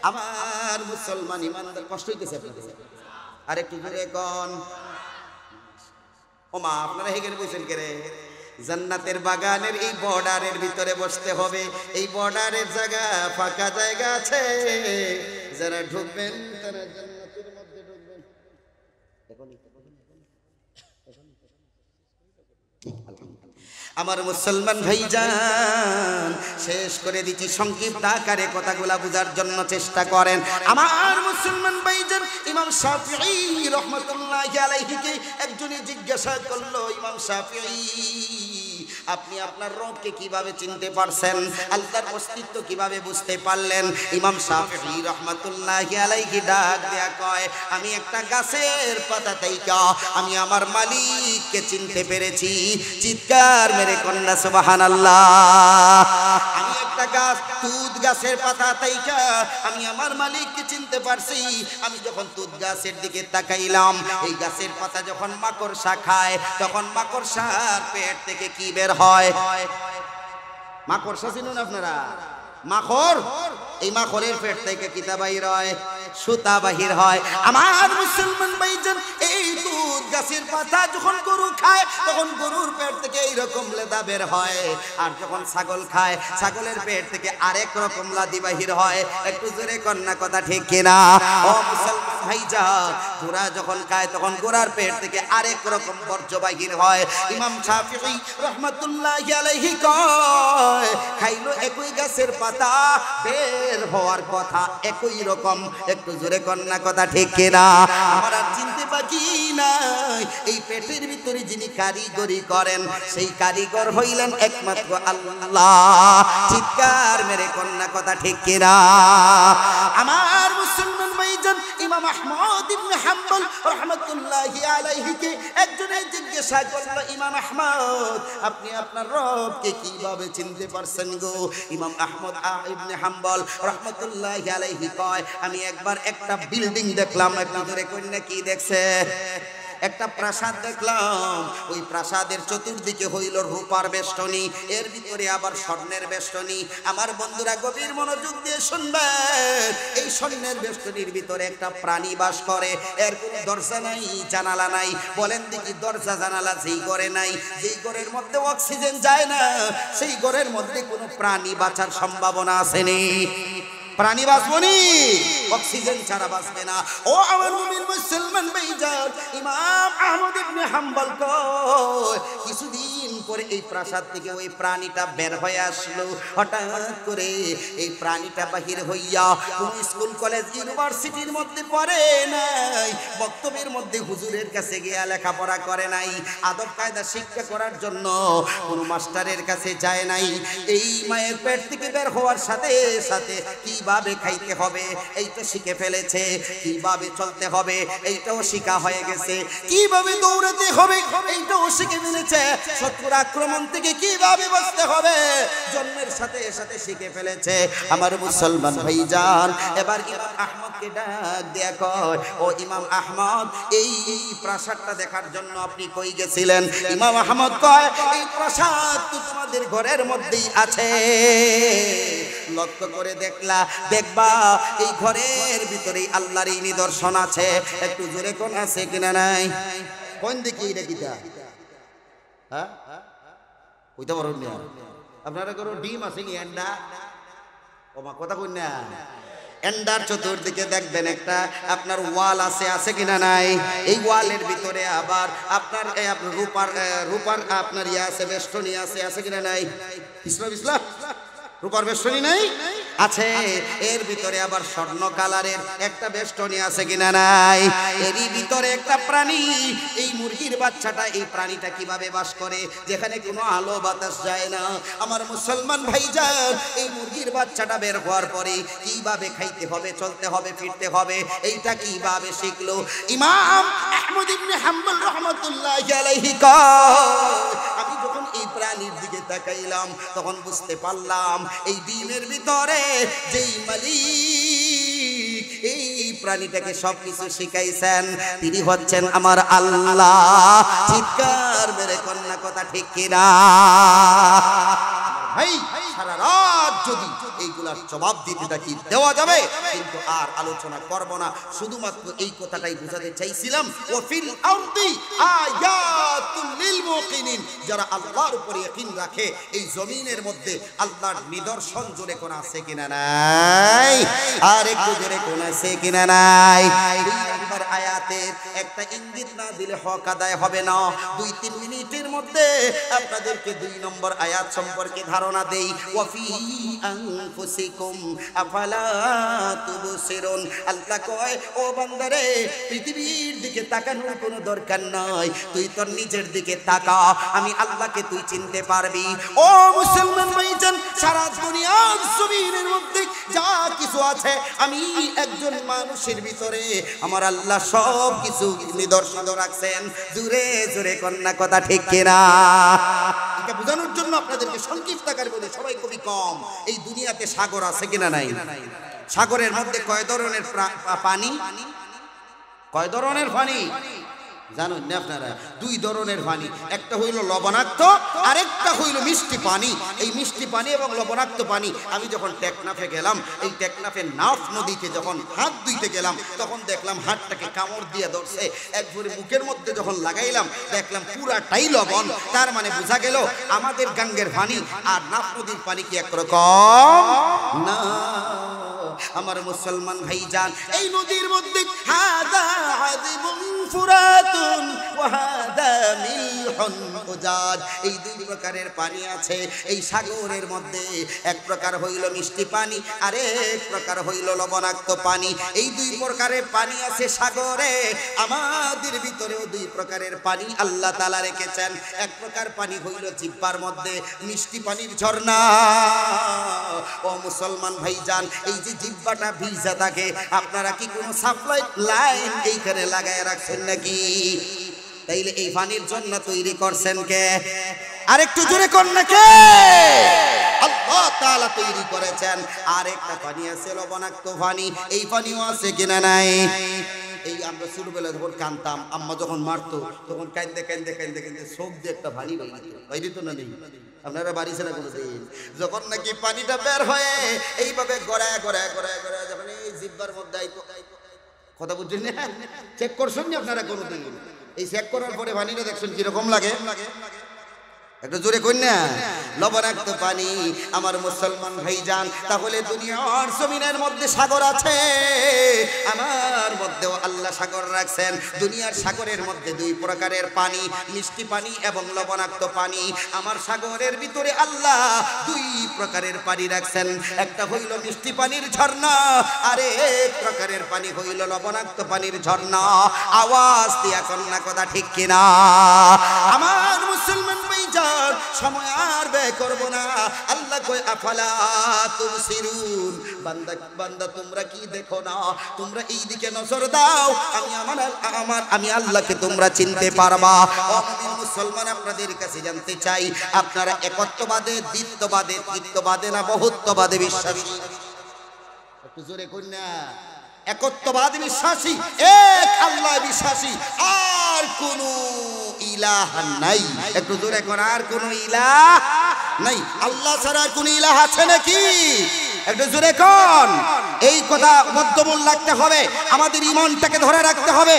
আমার মুসলমান ইমানদার, কষ্ট হইতেছে আপনাদের? আর একটু জোরে কোন। ও মা, আপনারা হেগের বসেন কেরে? জান্নাতের বাগানের এই বর্ডারের ভিতরে বসতে হবে। এই বর্ডারের জায়গা, ফাঁকা জায়গা আছে, যারা ঢুকবেন তারা জান্নাতের মধ্যে ঢুকবেন। আমার মুসলমান ভাইজান, শেষ করে দিচ্ছি, সংক্ষিপ্ত আকারে কথাগুলা বুঝার জন্য চেষ্টা করেন। আমার মুসলমান ভাইজান, ইমাম শাফিঈ রাহমাতুল্লাহি আলাইহি কে একজনে জিজ্ঞাসা করলো, ইমাম শাফিঈ, আপনি আপনার রবকে কিভাবে চিনতে পারছেন? আল্লাহর অস্তিত্ব কিভাবে বুঝতে পারলেন? ইমাম শাফিঈ রাহমাতুল্লাহি আলাইহি ডাক দেয়া কয়, আমি একটা গাছের পাতা থেকে আমি আমার মালিককে চিনতে পেরেছি। চিৎকার মেরে কন্যা সুবহানাল্লাহ। আমি একটা গাছ, তুত গাছের পাতা তাইকা আমি আমার মালিককে চিনতে পারছি। আমি যখন তুত গাছের দিকে তাকাইলাম, এই গাছের পাতা যখন মাকড়সা খায়, তখন মাকড়সার পেট থেকে কি বের হয়? মাকড়সা চিনুন আপনারা? মাখর, এই মাখরের পেট থেকে কিতা বাহির হয়? সুতা বাহির হয়। আমার মুসলমান ভাইজান, এই দুধ গাছের পাতা যখন গরু খায়, তখন গরুর পেট থেকে এইরকম লেদা বের হয়। আর যখন ছাগল খায়, ছাগলের পেট থেকে আরেক রকম লাদি বাহির হয়। একটু জোরে কন্যা কথা ঠিক কিনা? ও মুসলমান ভাইজান, ঘোড়া যখন খায়, তখন ঘোড়ার পেট থেকে আরেক রকম বর্জ্য বাহির হয়। ইমাম শাফিঈ রাহমাতুল্লাহি আলাইহি কয়, খাইলো একই গাছের পাতা, বের হওয়ার কথা একই রকম। একটু জোরে কন্যা কথা ঠিক কিনা? আমরা চিনতে বাকি নাই, এই পেটের ভিতরে যিনি কারিগরি করেন, সেই কারিগর হইলেন একমাত্র আল্লাহ। চিৎকার মেরে কন্যা কথা ঠিক কিনা? আমার মুসলমান ভাইজান, ইমাম আহমদ ইবনে হাম্বল রাহমাতুল্লাহি আলাইহি কে একজনে জিজ্ঞাসা করলো, ইমাম আহমদ, আপনি আপনার রবকে কিভাবে চিনতে পারছেন গো? ইমাম আহমদ ইবনে হাম্বল রাহমাতুল্লাহি আলাইহি কয়, আমি একবার একটা বিল্ডিং দেখলাম। একটু ধরে কন্যা কি দেখছে? একটা প্রাসাদ দেখলাম। ওই প্রাসাদের চতুর্দিকে হইল রূপার বেষ্টনী, এর ভিতরে আবার স্বর্ণের বেষ্টনী। আমার বন্ধুরা গভীর মনোযোগ দিয়ে শুনবেন, এই স্বর্ণের বেষ্টনীর ভিতরে একটা প্রাণী বাস করে। এর কোনো দরজা নাই, জানালা নাই। বলেন দেখি, দরজা জানালা যেই ঘরে নাই, যেই ঘরের মধ্যে অক্সিজেন যায় না, সেই ঘরের মধ্যে কোনো প্রাণী বাঁচার সম্ভাবনা আসেনি। প্রাণী বাঁচবনি, অক্সিজেন ছাড়া বাঁচবে না। ও আমার মুমিন মুসলমান ভাইজান, ইমাম আহমদ ইবনে হাম্বল কয়, কিছুদিন পরে এই প্রাসাদ থেকে ওই প্রাণীটা বের হয়ে আসলো। হঠাৎ করে এই প্রাণীটা বাহির হইয়া কোন স্কুল কলেজ ইউনিভার্সিটির মধ্যে পড়ে নাই, বক্তব্যের মধ্যে হুজুরের কাছে গিয়া লেখাপড়া করে নাই, আদব কায়দা শিক্ষা করার জন্য কোন মাস্টারের কাছে যায় নাই। এই মায়ের পেট থেকে বের হওয়ার সাথে সাথে কিভাবে খাইতে হবে এইটা শিখে ফেলেছে, কিভাবে চলতে হবে এইটাও শিখা হয়ে গেছে, কিভাবে দৌড়াতে হবে এইটাও শিখে ফেলেছে, শত্রুর আক্রমণ থেকে কিভাবে বাঁচতে হবে জন্মের সাথে সাথে শিখে ফেলেছে। আমার মুসলমান ভাইজান, এবার ইমাম আহমদকে ডাক দেয়া কয়, ও ইমাম আহমদ, এই প্রাসাদটা দেখার জন্য আপনি কই গেছিলেন? ইমাম আহমদ কয়, এই প্রাসাদ তো তোমাদের ঘরের মধ্যেই আছে, লক্ষ্য করে দেখবা এই ঘরের ভিতরেই আল্লাহর এই নিদর্শন আছে। একটু জোরে কোন আছে কিনা নাই? কোন দিকে এটা কিটা? হ্যাঁ, ওইটা বড় না, আপনারা কোনো ডিম আছে নি? এন্ডা, ও মা কথা কই না? এন্ডার চতুর্দিকে দেখবেন একটা আপনার ওয়াল আছে কিনা নাই? এই ওয়ালের ভিতরে আবার আপনার রূপার আপনার ইয়ে আছে, বেষ্টনী আছে কিনা নাই? ইসলাম রূপার বেষ্টনী নাই? আছে। এর ভিতরে আবার স্বর্ণ কালারের একটা বেষ্টনী আছে কিনা নাই? এরই ভিতরে একটা প্রাণী, এই মুরগির বাচ্চাটা, এই প্রাণীটা কিভাবে বাস করে যেখানে কোনো আলো বাতাস যায় না? আমার মুসলমান ভাইজান, এই মুরগির বাচ্চাটা বের হওয়ার পরে কিভাবে খাইতে হবে, চলতে হবে, ফিরতে হবে, এইটা কিভাবে শিখলো? ইমাম আহমদ ইবনে হাম্বল রাহমাতুল্লাহি আলাইহি কয়, আমি যখন এই প্রাণীর দিকে তাকাইলাম, তখন বুঝতে পারলাম এই ডিমের ভিতরে যেই মালিক এই প্রাণীটাকে সবকিছু শিখাইছেন, তিনি হচ্ছেন আমার আল্লাহ। চিৎকার মেরে কন্যা কথা ঠিক কিনা? ভাই, সারা রাত যদি এইগুলার জবাব দিতে থাকি দেওয়া যাবে, কিন্তু আর আলোচনা করব না। শুধুমাত্র এই কথাটাই বোঝাতে চাইছিলাম, ওয়া ফিল আরদি আয়াতুল লিল মুকিনিন, যারা আল্লাহর উপরে ইয়াকিন রাখে, এই জমিনের মধ্যে আল্লাহর নিদর্শন জোরে কোন আছে কিনা নাই? আর একটু জোরে কোন আছে কিনা নাই? দুই নম্বর আয়াতের একটা ইঙ্গিত না দিলে হক আদায় হবে না। 2-3 মিনিটের মধ্যে আপনাদেরকে 2 নম্বর আয়াত সম্পর্কে ধারণা দেই। ওয়া ফি আনফুসিকুম আফালা তুবসিরুন। আল্লাহ কয়, ও বান্দারে, পৃথিবীর দিকে তাকানোর কোনো দরকার নাই, তুই তোর নিজের দিকে তাকা, আমি আল্লাহকে তুই চিনতে পারবি। ও মুসলমান ভাইজান, সারা দুনিয়ার জমিনের মধ্যে যা কিছু আছে, আমি একজন মানুষের ভিতরে আমার আল্লাহ সব কিছু নিদর্শন রাখছেন। জোরে জোরে কন্যা কথা ঠিক কিনা? এটা বোঝানোর জন্য আপনাদেরকে সংক্ষিপ্ত আকারে বলি, সবাই খুবই কম। এই দুনিয়াতে সাগর আছে কিনা নাই? সাগরের মধ্যে কয় ধরনের পানি? কয় ধরনের পানি জানেন না আপনারা? দুই ধরনের পানি, একটা হইল লবণাক্ত, আরেকটা হইল মিষ্টি পানি। এই মিষ্টি পানি এবং লবণাক্ত পানি, আমি যখন টেকনাফে গেলাম, এই টেকনাফের নাফ নদীতে যখন হাত ধুইতে গেলাম, তখন দেখলাম হাতটাকে কামড় দিয়ে ধরছে। একবারে মুখের মধ্যে যখন লাগাইলাম, দেখলাম পুরাটাই লবণ। তার মানে বোঝা গেল আমাদের গাঙ্গের পানি আর নাফ নদীর পানি কি একরকম না। আমার মুসলমান ভাইজান, এই নদীর মধ্যে হাদা আযিবুন ফুরাতুন ওয়া হাদা মিলহুন উজাজ, এই দুই প্রকারের পানি আছে এই সাগরের মধ্যে। এক প্রকার হইল মিষ্টি পানি, আর এক প্রকার হইল লবণাক্ত পানি। এই দুই প্রকারের পানি আছে সাগরে। আমাদের ভিতরেও দুই প্রকারের পানি আল্লাহ তাআলা রেখেছেন। এক প্রকার পানি হইল জিহ্বার মধ্যে মিষ্টি পানির ঝর্ণা। ও মুসলমান ভাইজান, এই যে জিহ্বাটা ভিজা থাকে, আপনারা কি কোনো সাপ্লাই লাইন এইখানে লাগায় রাখছেন নাকি? তাইলে এই পানির জন্য তৈরি করছেন কে? আরেকটু জোরে কোন না কে? আল্লাহ তাআলা তৈরি করেছেন। আর একটা পানি আছে লবণাক্ত পানি, এই পানিও আছে কিনা নাই? এই আমরা ছোটবেলায় যখন কানতাম, আম্মা যখন মারতো, তখন কান্দে কান্দে কান্দে কান্দে চোখ দিয়ে একটা পানি বাইরে না নেই? আপনারা বাড়িছে না কোনোদিন? যখন নাকি পানিটা বের হয়ে এইভাবে গড়ায় গড়ায় গড়ায় গড়ায় যখন এই জিহ্বার মধ্যে কথা বুঝছেন না? চেক করছেন না আপনারা কোনোদিন? এই চেক করার পরে পানিটা দেখছেন কিরকম লাগে? একটু জোরে কই না? লবণাক্ত পানি। আমার মুসলমান ভাইজান, তাহলে দুনিয়ার জমিনের মধ্যে সাগর আছে, আমার মধ্যেও আল্লাহ সাগর রাখছেন। দুনিয়ার সাগরের মধ্যে দুই প্রকারের পানি, মিষ্টি পানি এবং লবণাক্ত পানি। আমার সাগরের ভিতরে আল্লাহ দুই প্রকারের পানি রাখছেন। একটা হইল মিষ্টি পানির ঝর্ণা, আর এক প্রকারের পানি হইল লবণাক্ত পানির ঝর্ণা। আওয়াজ দিয়া কন্যা কথা ঠিক কিনা? আমার মুসলমান ভাইজান, সময় আর ব্যয় করব না। আল্লাহ কয় আফালা তুবসিরুন, বান্দা বান্দা তোমরা কি দেখো না? তোমরা এই দিকে নজর দাও, আমি আল্লাহকে তোমরা চিনতে পারবা। মুমিন মুসলমান, আপনাদের কাছে জানতে চাই, আপনারা একত্ববাদে, দ্বিত্ববাদে, তৃতীয়বাদে না বহুত্ববাদে বিশ্বাসী? একটু জোরে কই না? একত্ববাদ বিশ্বাসী, এক আল্লাহ বিশ্বাসী, আর কোন ইলাহ নাই। একটু জোরে কোন, আর কোন ইলাহ নাই। আল্লাহ ছাড়া কোন ইলাহ আছে নাকি? একটু জোরে কোন। এই কথা মধ্যমূল রাখতে হবে, আমাদের ঈমানটাকে ধরে রাখতে হবে।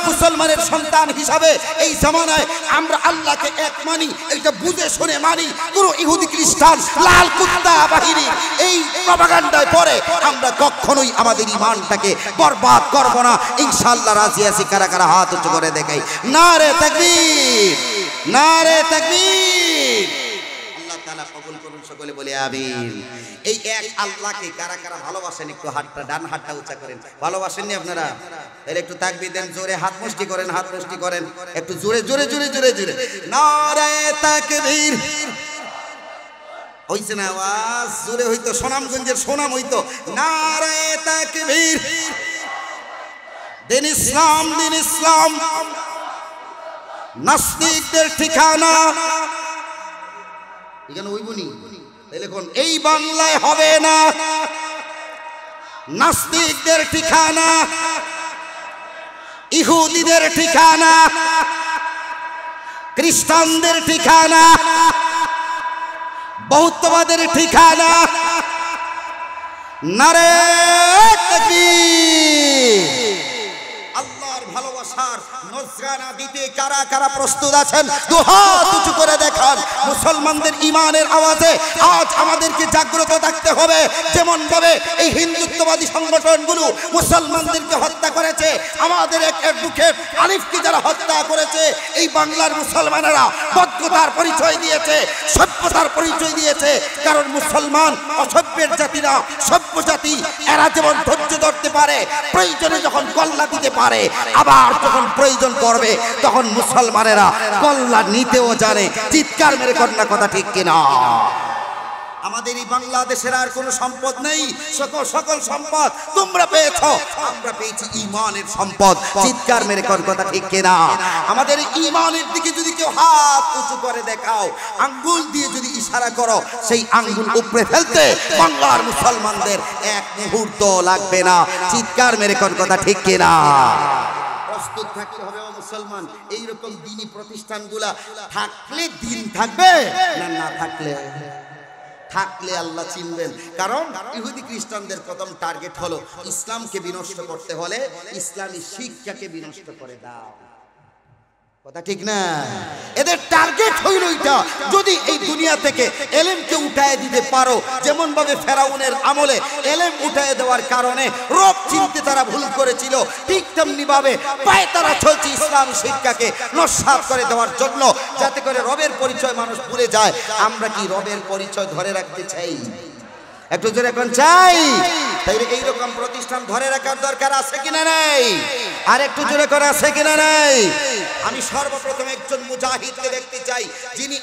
মুসলমানের সন্তান হিসাবে এই জামানায় আমরা আল্লাহকে এক মানি, এটা বুঝে শুনে মানি। কোন ইহুদি খ্রিস্টান লাল কুত্তা বাহিনী এই প্রপাগান্ডায় পড়ে আমরা কখনোই আমাদের ঈমানটাকে বরবাদ করব না, ইনশাআল্লাহ। রাজি আছি? কারা কারা হাত উঁচু করে দেখাই নারে তাকবীর, নারে তাকবীর। আল্লাহ তাআলা কবুল করুন, সকলে বলে আমিন। এই এক আল্লাহকে কারা কারা ভালোবাসেন? একটু হাতটা, ডান হাতটা উঁচা করেন। ভালোবাসেননি আপনারা? তাহলে একটু তাকবীর দেন, জোরে হাত মুষ্টি করেন, হাত মুষ্টি করেন, একটু জোরে জোরে জোরে জোরে জোরে নারে তাকবীর। হইছে না আওয়াজ? জোরে হইতো, সুনামগঞ্জের সুনাম হইতো। নারে তাকবীর। দিন ইসলাম, দিন ইসলাম, নাস্তিকদের ঠিকানা এখানে হইবনি। তাহলে কোন? এই বাংলায় হবে না। নাস্তিকদের ঠিকানা, ইহুদিদের ঠিকানা, খ্রিস্টানদের ঠিকানা, বহুত্ববাদের ঠিকানা। নারে তাকবীর। আল্লাহর ভালোবাসার নজরানা দিতে কারা কারা প্রস্তুত আছেন? দুহাত উঁচু করে দেখান। মুসলমানদের ঈমানের আওয়াজে আজ আমাদেরকে জাগ্রত থাকতে হবে। যেমন ভাবে এই হিন্দুত্ববাদী সংগঠনগুলো মুসলমানদেরকে হত্যা করেছে, আমাদের এক অ্যাডভোকেট আলিফকে যারা হত্যা করেছে, এই বাংলার মুসলমানেরা বদ্ধতার পরিচয় দিয়েছে, সভ্যতার পরিচয় দিয়েছে। কারণ মুসলমান অসভ্যের জাতি না, সভ্য জাতি। এরা যেমন ধৈর্য ধরতে পারে, প্রয়োজনে যখন কল্লা দিতে পারে, আবার যখন প্রয়োজন পড়বে তখন মুসলমানেরা কল্লা নিতেও জানে। চিৎকার মেরে কন্যা কথা ঠিক কিনা? আমাদের এই বাংলাদেশের আর কোনো সম্পদ নেই, সকল সম্পদ তোমরা পেয়েছো, আমরা পেয়েছি ঈমানের সম্পদ। চিৎকার মেরে কোন কথা ঠিক কিনা? আমাদের ঈমানের দিকে যদি কেউ হাত উঁচু করে দেখাও, আঙ্গুল দিয়ে যদি ইশারা করো, সেই আঙ্গুল উপরে ফেলতে বাংলার মুসলমানদের এক মুহূর্ত লাগবে না। চিৎকার মেরে কোন কথা ঠিক কিনা? প্রস্তুত থাকতে হবে ও মুসলমান। এইরকম দ্বীনি প্রতিষ্ঠানগুলা থাকলে দিন থাকবে, না না থাকলে আল্লাহ চিনবেন। কারণ ইহুদি খ্রিস্টানদের প্রথম টার্গেট হলো ইসলামকে বিনষ্ট করতে হলে ইসলামী শিক্ষাকে বিনষ্ট করে দাও। কথা ঠিক না? এদের টার্গেট হইল এটা, যদি এই দুনিয়া থেকে এলেমকে উঠায় দিতে পারো, যেমন ভাবে ফেরাউনের আমলে এলেম উঠায় দেওয়ার কারণে রব চিনতে তারা ভুল করেছিল, ঠিক তেমনি ভাবে পায়ে তারা চলছে ইসলাম শিক্ষাকে নস্যাৎ করে দেওয়ার জন্য, যাতে করে রবের পরিচয় মানুষ ভুলে যায়। আমরা কি রবের পরিচয় ধরে রাখতে চাই? একটু জোরে এখন চাই। তাই এইরকম প্রতিষ্ঠান ধরে রাখার দরকার আছে কিনা নাই? আর একটু জোরে করে আছে কিনা নাই? আমি সর্বপ্রথম একজন মুজাহিদকে দেখতে চাই, যিনি